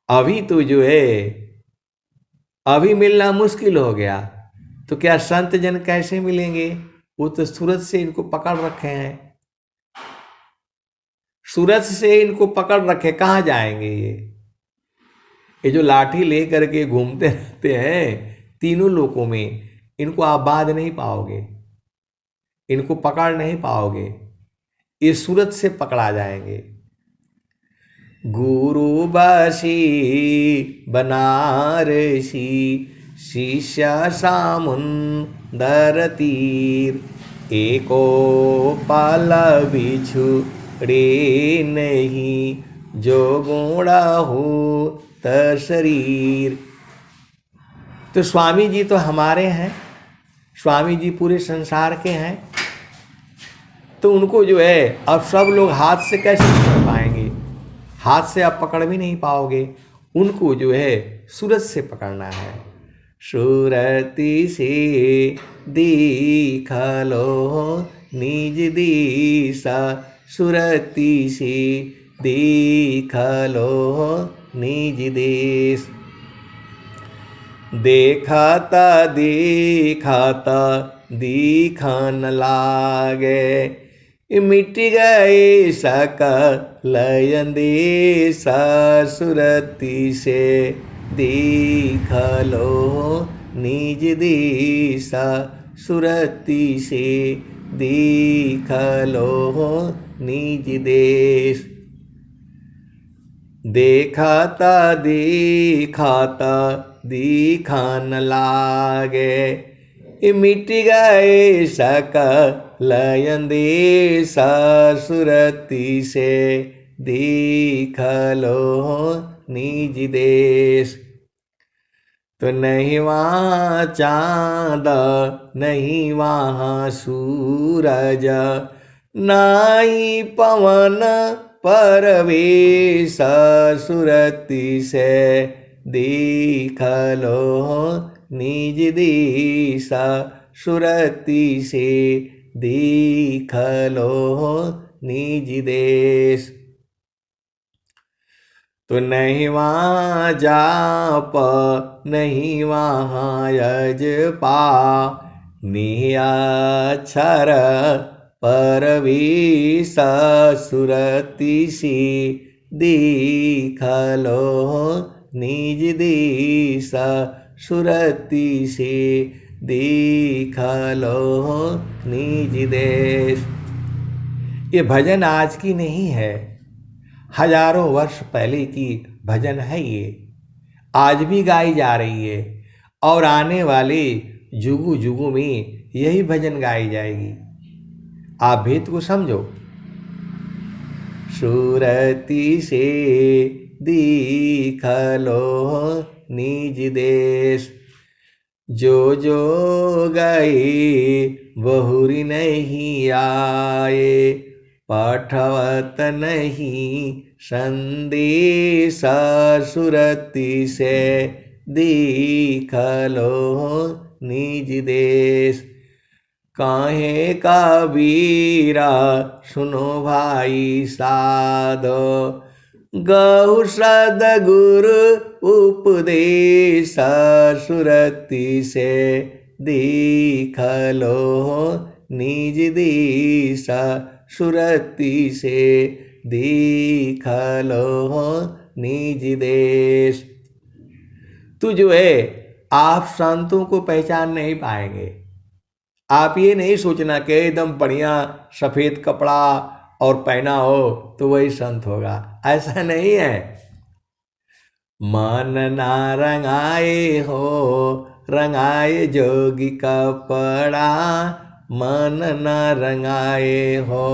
अभी तो जो है अभी मिलना मुश्किल हो गया, तो क्या संत जन कैसे मिलेंगे? वो तो सूरत से इनको पकड़ रखे हैं, सूरत से इनको पकड़ रखे, कहाँ जाएंगे ये जो लाठी ले करके घूमते रहते हैं तीनों लोकों में, इनको आप बांध नहीं पाओगे, इनको पकड़ नहीं पाओगे, ये सूरत से पकड़ा जाएंगे। गुरु बसी बनारसी शिष्य सामुंदर तीर, एको पल बिछुड़े नहीं जो गुणा हो त शरीर। तो स्वामी जी तो हमारे हैं, स्वामी जी पूरे संसार के हैं, तो उनको जो है अब सब लोग हाथ से कैसे पकड़ पाएंगे? हाथ से आप पकड़ भी नहीं पाओगे, उनको जो है सूरत से पकड़ना है। सूरती से दिखलो निज दिशा, सूरती से दिखलो निज देश। देखाता दिखाता दिखन लागे, मिट गए सकल अंदेश, सूरती से दिखलो निज दिशा, सूरती से दिखलो निज देश। देखाता दिखाता दिखन लागे, मिट गए सकल अंदेश, सूरती से दिखलो निज देश। तो नहीं वहाँ चाँद नहीं वहाँ सूरज, नहीं पवन परवेश, सूरती से दिखलो निज दिशा, सूरती से दिखलो निज देश। तो नहीं वहाँ जाप नहीं वहाँ यजपा, नियाक्षर परवेश, सूरती से दिखलो निज दिशा, सूरती से दिखलो निज देश। ये भजन आज की नहीं है, हजारों वर्ष पहले की भजन है ये, आज भी गाई जा रही है और आने वाले जुगों जुगों में यही भजन गाई जाएगी। आप भेद को समझो। सूरती से दिखलो निज देश, जो जो गए बहुरी नहीं आए, पाठवत नहीं संदेश, सूरती से दिखलो निज देश। काहे कबीरा सुनो भाई साधो, गहु सद्गुरु उपदेश, सूरती से दिखलो निज दिशा, सूरती से दिखलो निज देश। तो जो है आप संतों को पहचान नहीं पाएंगे। आप ये नहीं सोचना कि एकदम बढ़िया सफ़ेद कपड़ा और पहना हो तो वही संत होगा, ऐसा नहीं है। मन ना रंगाए हो रंगाए जोगी कपड़ा, मन ना रंगाए हो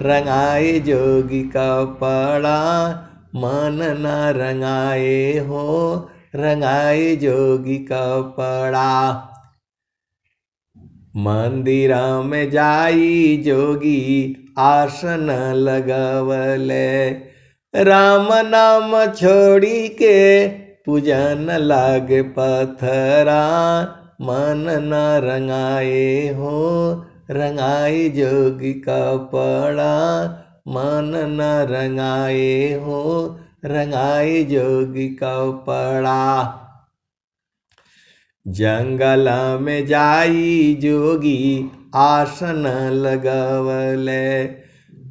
रंगाए जोगी कपड़ा, मन ना रंगाए हो रंगाए जोगी कपड़ा। मंदिर में जाई जोगी आसन लगवले, राम नाम छोड़ी के पूजन लागे पथरा, मन न रंगाए हो रंगाए जोगी कपड़ा, मन न रंगाए हो रंगाए जोगी कपड़ा। जंगल में जाई जोगी आसन लगवले,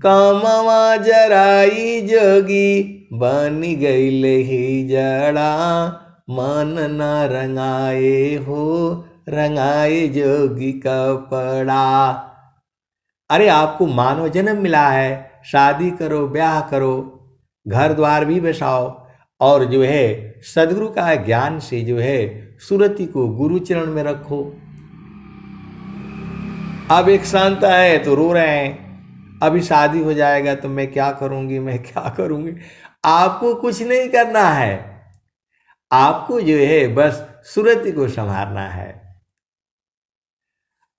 कामवा जराई जोगी बनी गईले ही जड़ा, मन न रंगाए हो रंगाए जोगी कपड़ा। अरे आपको मानव जन्म मिला है, शादी करो ब्याह करो, घर द्वार भी बसाओ, और जो है सदगुरु का ज्ञान से जो है सुरति को गुरु चरण में रखो। अब एक संत है तो रो रहे हैं, अभी शादी हो जाएगा तो मैं क्या करूंगी, मैं क्या करूंगी। आपको कुछ नहीं करना है, आपको जो है बस सुरति को संभालना है,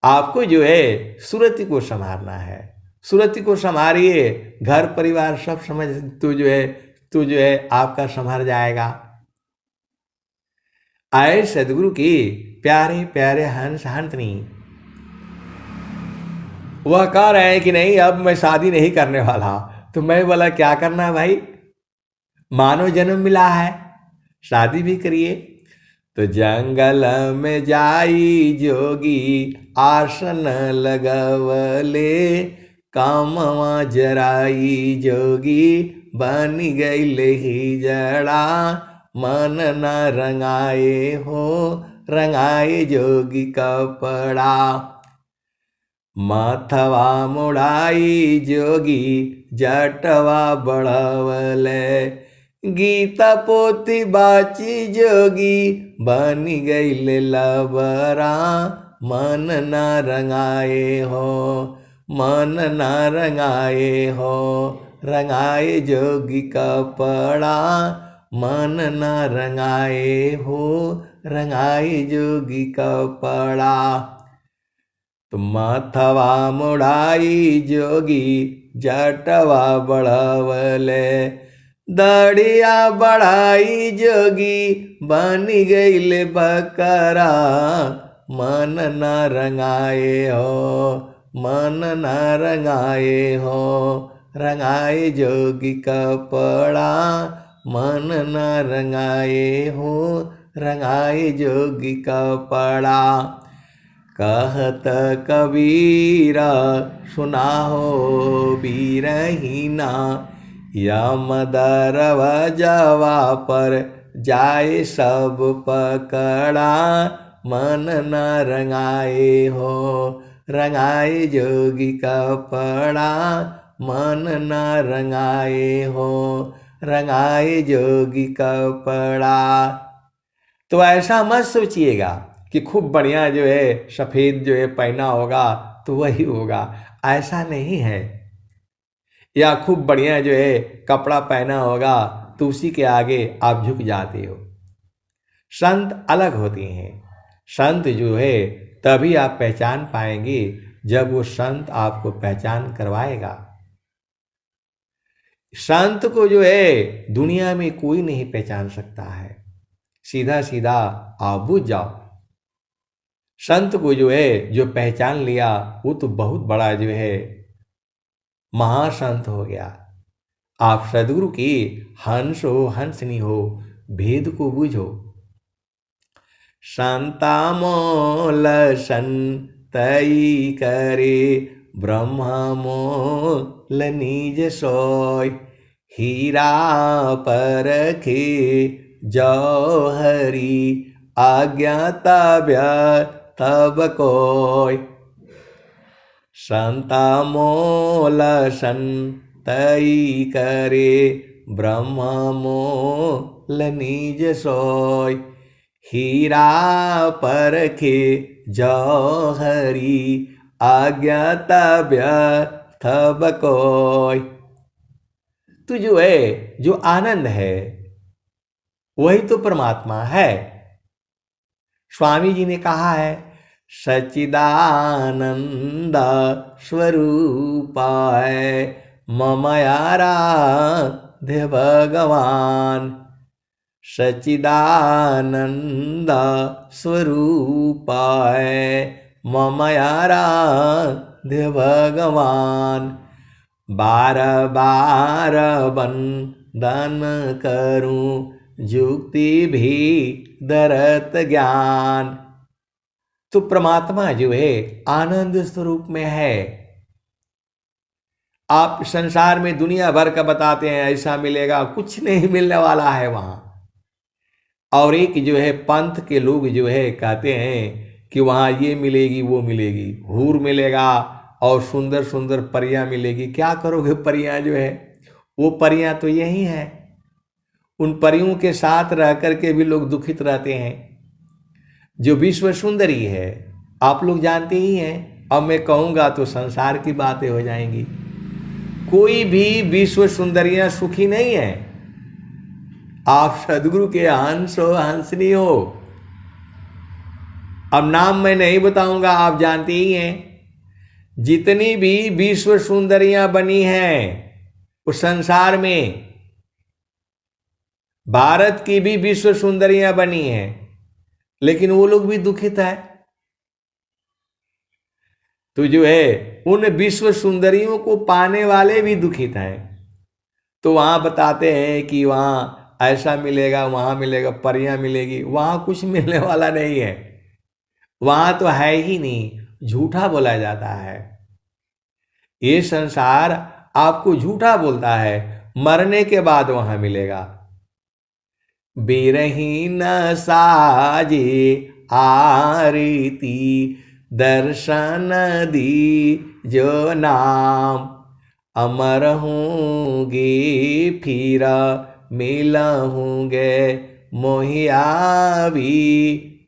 आपको जो है सुरति को संभालना है। सुरति को संभालिए, घर परिवार सब समझ तो जो है आपका संभल जाएगा। आए सदगुरु की प्यारे प्यारे हंस हंसनी, वह कह रहे हैं कि नहीं अब मैं शादी नहीं करने वाला। तो मैं बोला क्या करना है भाई, मानव जन्म मिला है, शादी भी करिए। तो जंगल में जाई जोगी आसन लगवले, कामवा जराई जोगी बनी गईले ही जड़ा, मन न रंगाए हो रंगाए जोगी कपड़ा। माथवा मुड़ाई जोगी जटवा बढ़वले, गीता पोती बाची जोगी बनी गईले लबरा, मन न रंगाए हो मन न रंगाए हो रंगाए जोगी कपड़ा, मन न रंगाए हो रंगाए जोगी कपड़ा। तो माथवा मुड़ाई जोगी जटवा बढ़वले, दड़िया बढ़ाई जोगी बनी गईले बकरा, मन न रंगाए हो मन न रंगाए हो रंगाए जोगी कपड़ा, मन न रंगाए हो रंगाए जोगी कपड़ा। कहत कबीरा सुना हो बीरहीना, यम दरवाजवा पर जाए सब पकड़ा, मन न रंगाए हो रंगाए जोगी कपड़ा, मन न रंगाए हो रंगाए जोगी कपड़ा। तो ऐसा मत सोचिएगा कि खूब बढ़िया जो है सफ़ेद जो है पहना होगा तो वही होगा, ऐसा नहीं है। या खूब बढ़िया जो है कपड़ा पहना होगा तो उसी के आगे आप झुक जाते हो। संत अलग होते हैं, संत जो है तभी आप पहचान पाएंगे जब वो संत आपको पहचान करवाएगा। संत को जो है दुनिया में कोई नहीं पहचान सकता है, सीधा सीधा आप बुझ जाओ। संत को जो है जो पहचान लिया वो तो बहुत बड़ा जो है महासंत हो गया। आप सदगुरु की हंस हो हंसनी हो, भेद को बूझो। शांता मोल संतई करे, ब्रह्म मोल निज सोय, हीरा परखे जौहरी, आज्ञाता तब कोय। संता मोल संतई करे, ब्रह्म मोल निज सोय। हीरा परखे जौहरी अज्ञाता व्यर्थ बकोय। तो जो है, जो आनंद है वही तो परमात्मा है। स्वामी जी ने कहा है सच्चिदानंद स्वरूपाय मम आराध्य भगवान। सच्चिदानंद स्वरूपाय मम आराध्य भगवान। बार बार वंदन करूं जुक्ति भी दरत ज्ञान। तो परमात्मा जो है आनंद स्वरूप में है। आप संसार में दुनिया भर का बताते हैं ऐसा मिलेगा, कुछ नहीं मिलने वाला है वहां। और एक जो है पंथ के लोग जो है कहते हैं कि वहां ये मिलेगी वो मिलेगी, हूर मिलेगा और सुंदर सुंदर परियां मिलेगी। क्या करोगे परियां जो है, वो परियां तो यही हैं। उन परियों के साथ रह करके भी लोग दुखित रहते हैं। जो विश्व सुंदरी है आप लोग जानते ही हैं। अब मैं कहूँगा तो संसार की बातें हो जाएंगी। कोई भी विश्व सुंदरियां सुखी नहीं है। आप सदगुरु के हंस हो, हंसनी हो। अब नाम मैं नहीं बताऊंगा, आप जानते ही हैं। जितनी भी विश्व सुंदरियां बनी हैं उस संसार में, भारत की भी विश्व सुंदरियां बनी हैं, लेकिन वो लोग भी दुखित है। तो जो है उन विश्व सुंदरियों को पाने वाले भी दुखित हैं। तो वहां बताते हैं कि वहां ऐसा मिलेगा, वहां मिलेगा, परियां मिलेगी। वहां कुछ मिलने वाला नहीं है, वहां तो है ही नहीं, झूठा बोला जाता है। ये संसार आपको झूठा बोलता है, मरने के बाद वहां मिलेगा। बिरहीन साजे आरती दर्शन दी जो नाम। अमर होंगे फिर मिलूंगे मोहियावी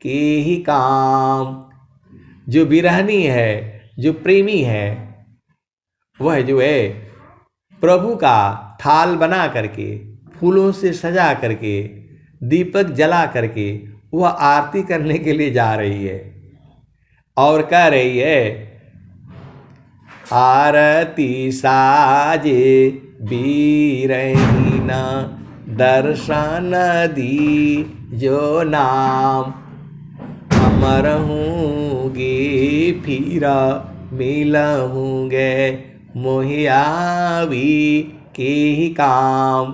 के ही काम। जो बिरहनी है, जो प्रेमी है, वह जो है प्रभु का थाल बना करके, फूलों से सजा करके, दीपक जला करके वह आरती करने के लिए जा रही है और कह रही है आरती साजे बीरहीना दर्शन दी जो नाम। अमर होंगे फिर मिलूंगे मोहियावी के ही काम।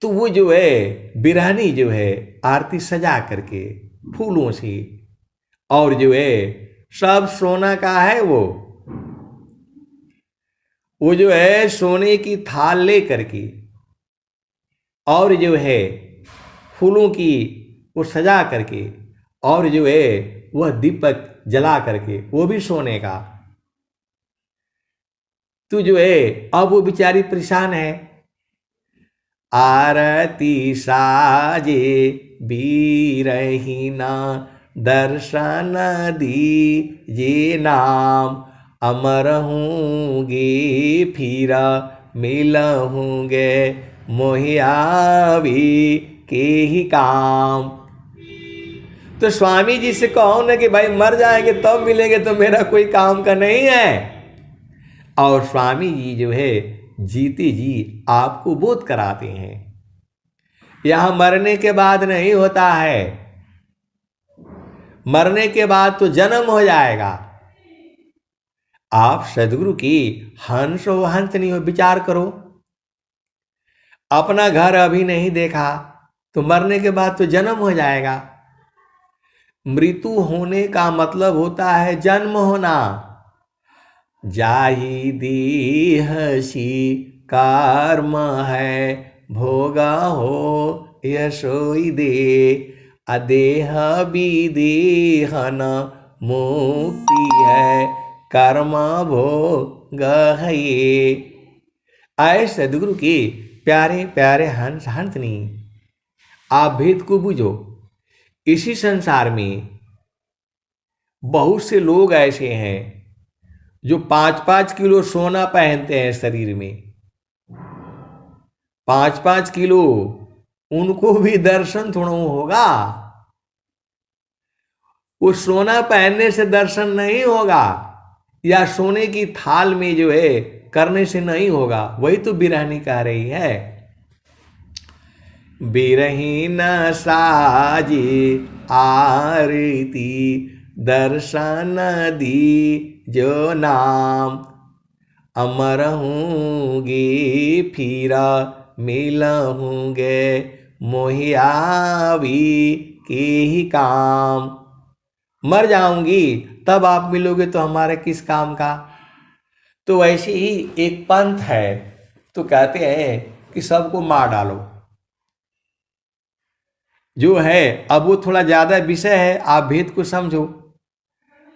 तो वो जो है बिरहनी जो है आरती सजा करके फूलों से, और जो है सब सोना का है, वो जो है सोने की थाल ले करके और जो है फूलों की वो सजा करके, और जो है वह दीपक जला करके, वो भी सोने का। तो जो है अब वो बेचारी परेशान है। आरती साजे बीरहीना दर्शन दीजे नाम। अमर होंगे फिर मिलूंगे मोहियावी के ही काम। तो स्वामी जी से कहो ना कि भाई मर जाएंगे तब मिलेंगे, तो मेरा कोई काम का नहीं है। और स्वामी जी जो है जीते जी आपको बोध कराते हैं, यहां मरने के बाद नहीं होता है। मरने के बाद तो जन्म हो जाएगा। आप सदगुरु की हंस हो, हंस नहीं हो, विचार करो। अपना घर अभी नहीं देखा तो मरने के बाद तो जन्म हो जाएगा। मृत्यु होने का मतलब होता है जन्म होना। जाहि देहसी कर्म है भोगा हो यशोई दे। अदेह विदेहन मुक्ति है कर्म भोग है ये। आए सदगुरु की प्यारे प्यारे हंस हंसनी, आप भेद को बुझो। इसी संसार में बहुत से लोग ऐसे हैं जो 5-5 किलो सोना पहनते हैं शरीर में, 5-5 किलो, उनको भी दर्शन थोड़ा होगा। वो सोना पहनने से दर्शन नहीं होगा, या सोने की थाल में जो है करने से नहीं होगा। वही तो बिरहनी कह रही है, बिरहीन साजे आरती दर्शन दी जो नाम, अमर होंगे फिरा मिलूंगे मोहियावी के ही काम। मर जाऊंगी तब आप मिलोगे तो हमारे किस काम का। तो वैसे ही एक पंथ है, तो कहते हैं कि सबको मार डालो। जो है अब वो थोड़ा ज्यादा विषय है, आप भेद को समझो।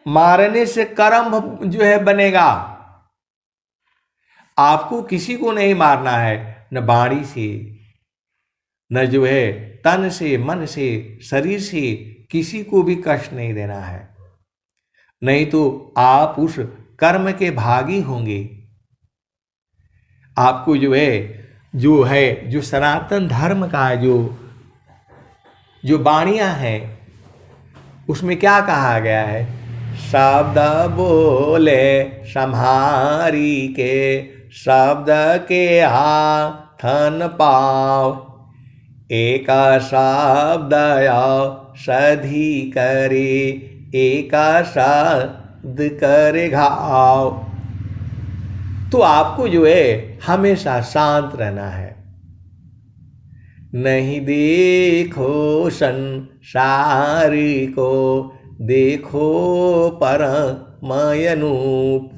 मारने से कर्म जो है बनेगा। आपको किसी को नहीं मारना है, न वाणी से, न जो है तन से, मन से, शरीर से, किसी को भी कष्ट नहीं देना है। नहीं तो आप उस कर्म के भागी होंगे। आपको जो है जो सनातन धर्म का जो वाणियां हैं, उसमें क्या कहा गया है, शब्द बोले संहारी के, शब्द के हाथन पाव, एक शब्द सधी करे, एक शब्द करे घाव। तो आपको जो है हमेशा शांत रहना है। नहीं देखो संसार को, देखो परमयनूप,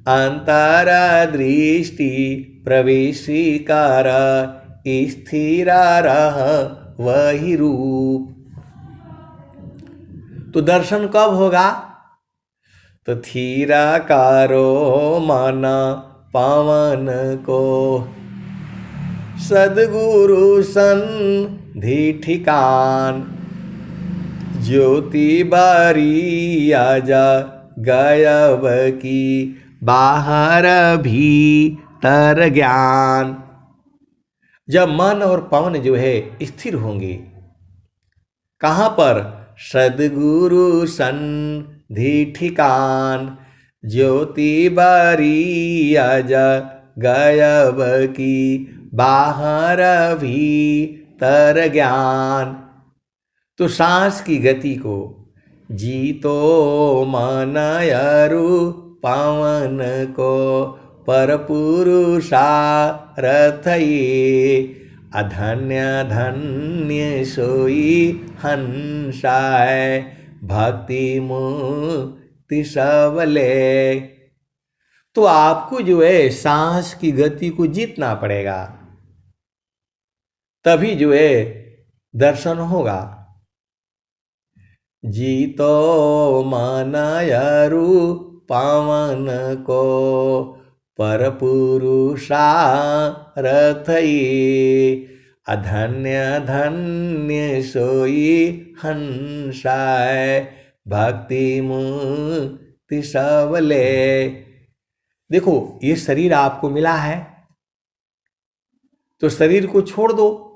अंतर दृष्टि प्रवेशी कर, स्थिर रह वही रूप। तो दर्शन कब होगा, तो थीरा करो मन पवन को, सदगुरु संधि ठिकान, ज्योति बारी आजा गायब की, बाहर भीतर ज्ञान। जब मन और पवन जो है स्थिर होंगे, कहाँ पर, सदगुरु संधि ठिकान, ज्योति बारी आजा गायब की, बाहर भीतर ज्ञान। तो सांस की गति को जीतो मनयरु पवन को, पर पुरुषारथ ये, अधन्य धन्य सोई हंसाय, भक्ति मुक्ति सबले। तो आपको जो है सांस की गति को जीतना पड़ेगा, तभी जो है दर्शन होगा। जीतो मनयरु पवन को, पर पुरुषारथ ये, अधन्य धन्य सोई हंसाय, भक्ति मुक्ति सबले। देखो ये शरीर आपको मिला है, तो शरीर को छोड़ दो।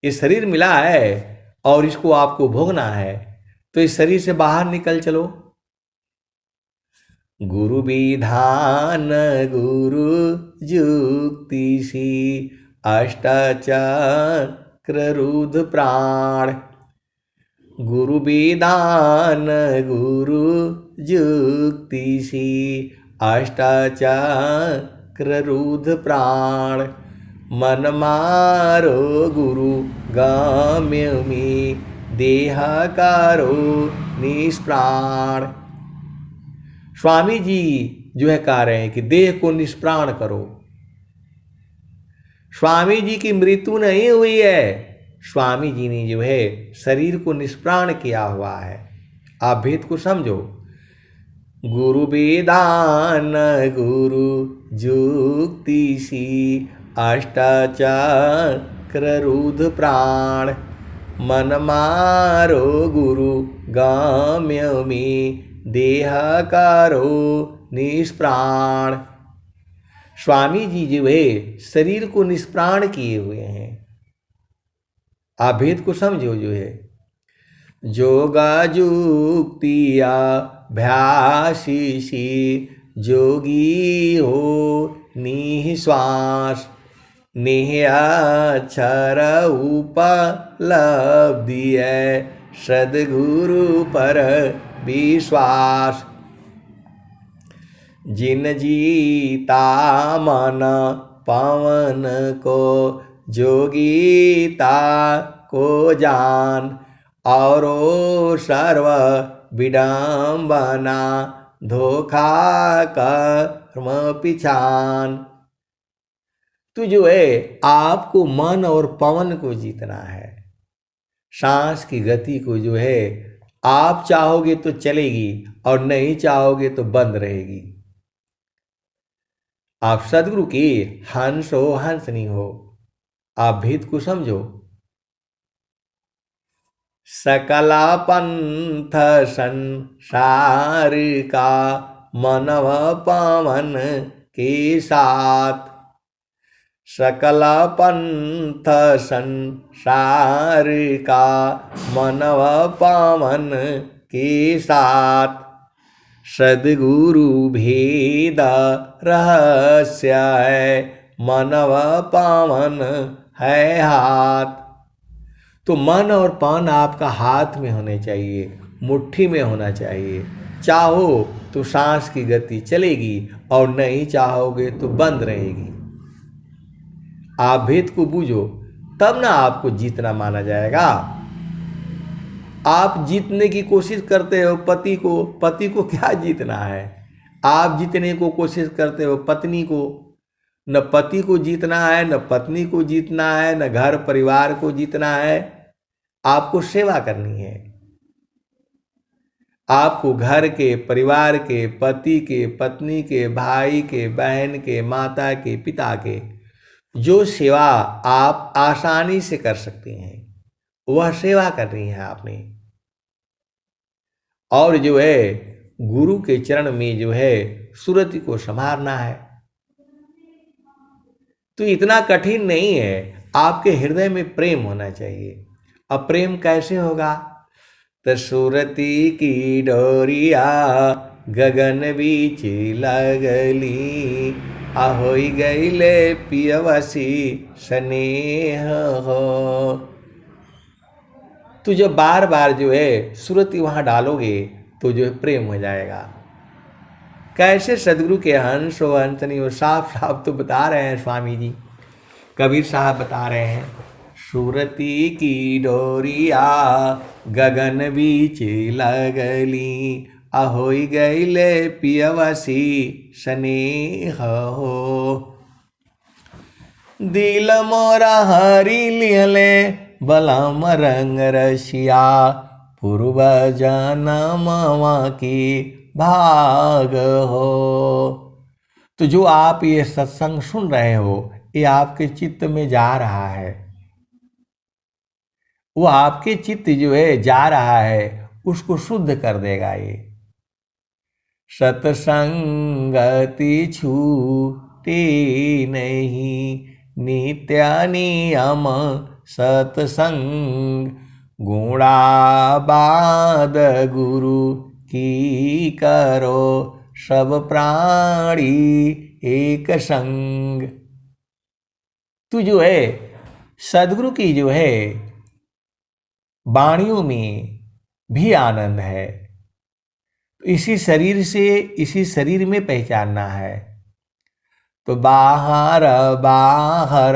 ये शरीर मिला है और इसको आपको भोगना है, तो इस शरीर से बाहर निकल चलो। गुरु विधान गुरु जुक्ति सी, अष्टाचक्र रुद्र प्राण, गुरु विधान गुरु जुक्ति सी, अष्टाचक्र रुद्र प्राण, मन मारो गुरु गाम्य में, देह करो निष्प्राण। स्वामी जी जो है कह रहे हैं कि देह को निष्प्राण करो। स्वामी जी की मृत्यु नहीं हुई है, स्वामी जी ने जो है शरीर को निष्प्राण किया हुआ है। आप भेद को समझो। गुरु वेदान गुरु जुक्ति सी अष्टाचक्र रुद्र प्राण मन मारो गुरु गाम्य में देह करो निष्प्राण। स्वामी जी जो है शरीर को निष्प्राण किए हुए हैं। आप भेद को समझो जो है जोगा जुक्तिया भ्यासी जोगी हो निश्वास निहक्षर उपलब्धि है सद्गुरु पर विश्वास। जिन जीता मन पवन को जोगीता को जान औरो सर्व विडम्बना धोखा कर्म पिछान। तो जो है आपको मन और पवन को जीतना है। सांस की गति को जो है आप चाहोगे तो चलेगी और नहीं चाहोगे तो बंद रहेगी। आप सदगुरु की हंस हो हंसनी हो। आप भेद को समझो। सकला पंथ संसार का मनव पवन के साथ सकल पंथ संसार का मनव पवन के साथ सद्गुरु भेद रहस्य है मनव पवन है हाथ। तो मन और पवन आपका हाथ में होने चाहिए, मुट्ठी में होना चाहिए। चाहो तो सांस की गति चलेगी और नहीं चाहोगे तो बंद रहेगी। आप भेद को बूझो तब ना आपको जीतना माना जाएगा। आप जीतने की कोशिश करते हो पति को क्या जीतना है। आप जीतने को कोशिश करते हो पत्नी को। न पति को जीतना है, न पत्नी को जीतना है, न घर परिवार को जीतना है। आपको सेवा करनी है। आपको घर के, परिवार के, पति के, पत्नी के, भाई के, बहन के, माता के, पिता के जो सेवा आप आसानी से कर सकते हैं वह सेवा करनी है आपने। और जो है गुरु के चरण में जो है सुरति को संभालना है। तो इतना कठिन नहीं है। आपके हृदय में प्रेम होना चाहिए। अब प्रेम कैसे होगा? तो सुरति की डोरिया गगन बीच लगली ahoy गईले पियवसी स्नेह हो। तो जब बार बार जो है सुरति वहाँ डालोगे तो जो है प्रेम हो जाएगा। कैसे सदगुरु के हंस हो हंसनी हो साफ साफ तो बता रहे हैं स्वामी जी। कबीर साहब बता रहे हैं सुरति की डोरिया गगन बीच लगली ahoy गईले पियवसी स्नेह हो। दिल मोरा हरी लिहले बलम रंग रसिया पूर्व जनमवा की भाग हो। तो जो आप ये सत्संग सुन रहे हो ये आपके चित्त में जा रहा है। वो आपके चित्त जो है जा रहा है उसको शुद्ध कर देगा। ये सत्संगति छूटे नहीं नित्य नियम सत्संग गुणाबाद गुरु की करो सब प्राणी एक संग। तू जो है सदगुरु की जो है वाणियों में भी आनंद है। इसी शरीर से इसी शरीर में पहचानना है। तो बाहर बाहर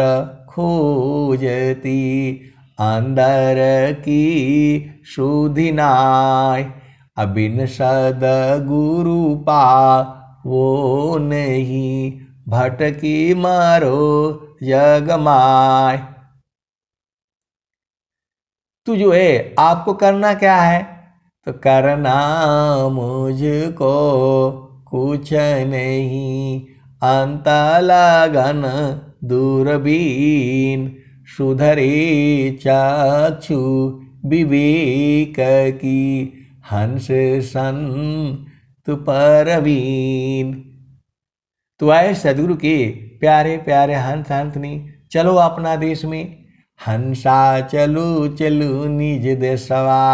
खोजती अंदर की सुधि नाय अबिन सद्गुरु पा वो नहीं भटकी मारो जगमाय। तो जो है आपको करना क्या है? तो करना मुझको कुछ नहीं, अंत लगन दूरबीन, सुधरे चक्षु विवेक की, हंस संत परवीन। तो आए सदगुरु के प्यारे प्यारे हंस हंसनी, चलो अपना देश में। हंसा चलू चलू निज देशवा,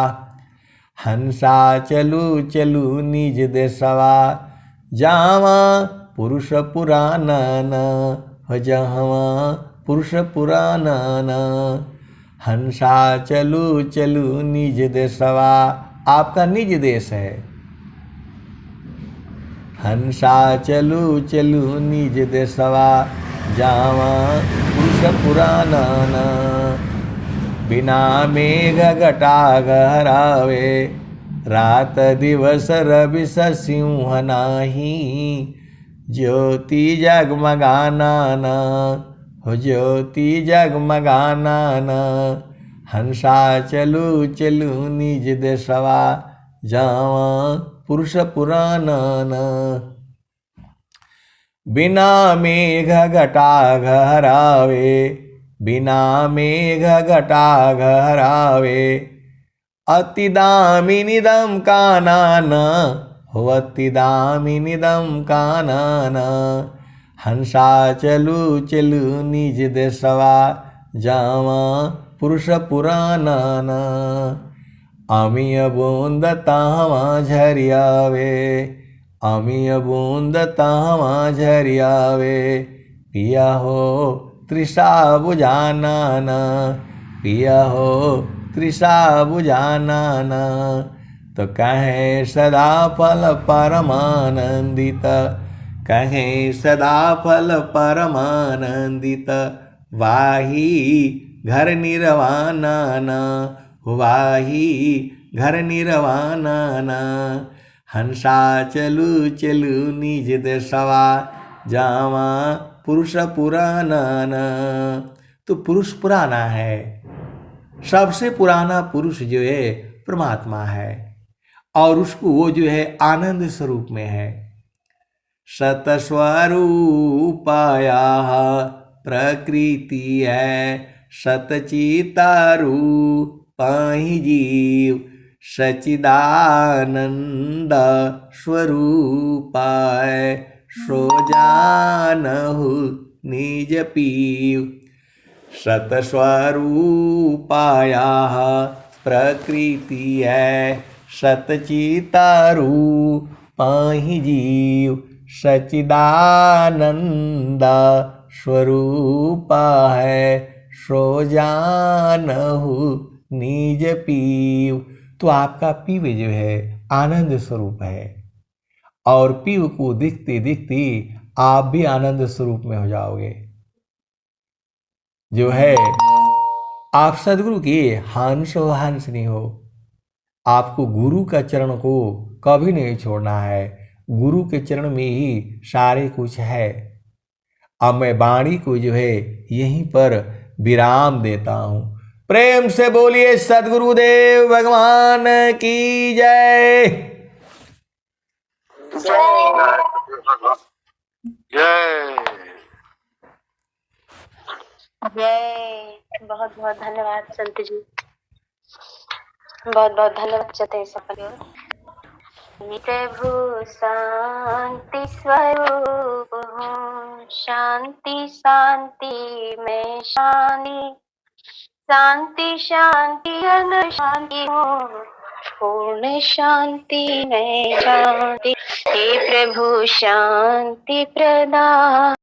हंसा चलू चलू निज देशवा, जावा पुरुष पुराना न, जहवा पुरुष पुराना न। हंसा चलू चलू निज देशवा, आपका निज देश है। हंसा चलू चलू निज देशवा, जावा पुरुष पुराना न। बिना मेघ घटा गहरावे, रात दिवस रवि सिंह नाही, ज्योति जगमगाना न, हो ज्योति जगमगाना न। हंसा चलू चलू निज देशवा, जावा पुरुष पुराना न। बिना मेघ घटा गहरावे, बिना मेघ घटा गहरावे, अति दामिनीदम कानन, हो अति दामिनीदम कानन। हंसा चलू चलू निज देशवा, जावा पुरुष पुराना न। अमीय बूंद तावा झरियावे, अमीय बूंद तावा झरियावे, पिया हो तृषा बुझाना न, पिया हो तृषा बुझाना न। तो कहें सदा फल परमानंदित, कहें सदा फल परमानंदित, वाही घर निर्वाणा न, वाही घर निर्वाणा न। हंसा चलू चलू निज देशवा, जावा पुरुष पुराना न। तो पुरुष पुराना है, सबसे पुराना पुरुष जो है परमात्मा है, और उसको वो जो है आनंद स्वरूप में है। सतस्वरूपाया प्रकृति है, सतचितारूपाहि जीव, सचिदानंद स्वरूपाय, सो जानहु निज पीव। सतस्वरूपाया प्रकृति है, सतचितारूपाहि जीव, सचिदानंद स्वरूपा है, सो जानहु निज पीव। तो आपका पीव जो है आनंद स्वरूप है, और पीव को दिखते दिखते आप भी आनंद स्वरूप में हो जाओगे। जो है आप सदगुरु के हंस हो हंसनी हो। आपको गुरु का चरण को कभी नहीं छोड़ना है, गुरु के चरण में ही सारे कुछ है। अब मैं वाणी को जो है यहीं पर विराम देता हूं। प्रेम से बोलिए सद्गुरुदेव भगवान की जय। जय जय। बहुत बहुत धन्यवाद संत जी, बहुत बहुत धन्यवाद चते सफल। प्रभु शांति स्वरूप हूँ, शांति शांति में शांति, शांति शांति अन शांति हूँ, पूर्ण शांति में शांति। हे प्रभु शांति प्रदान।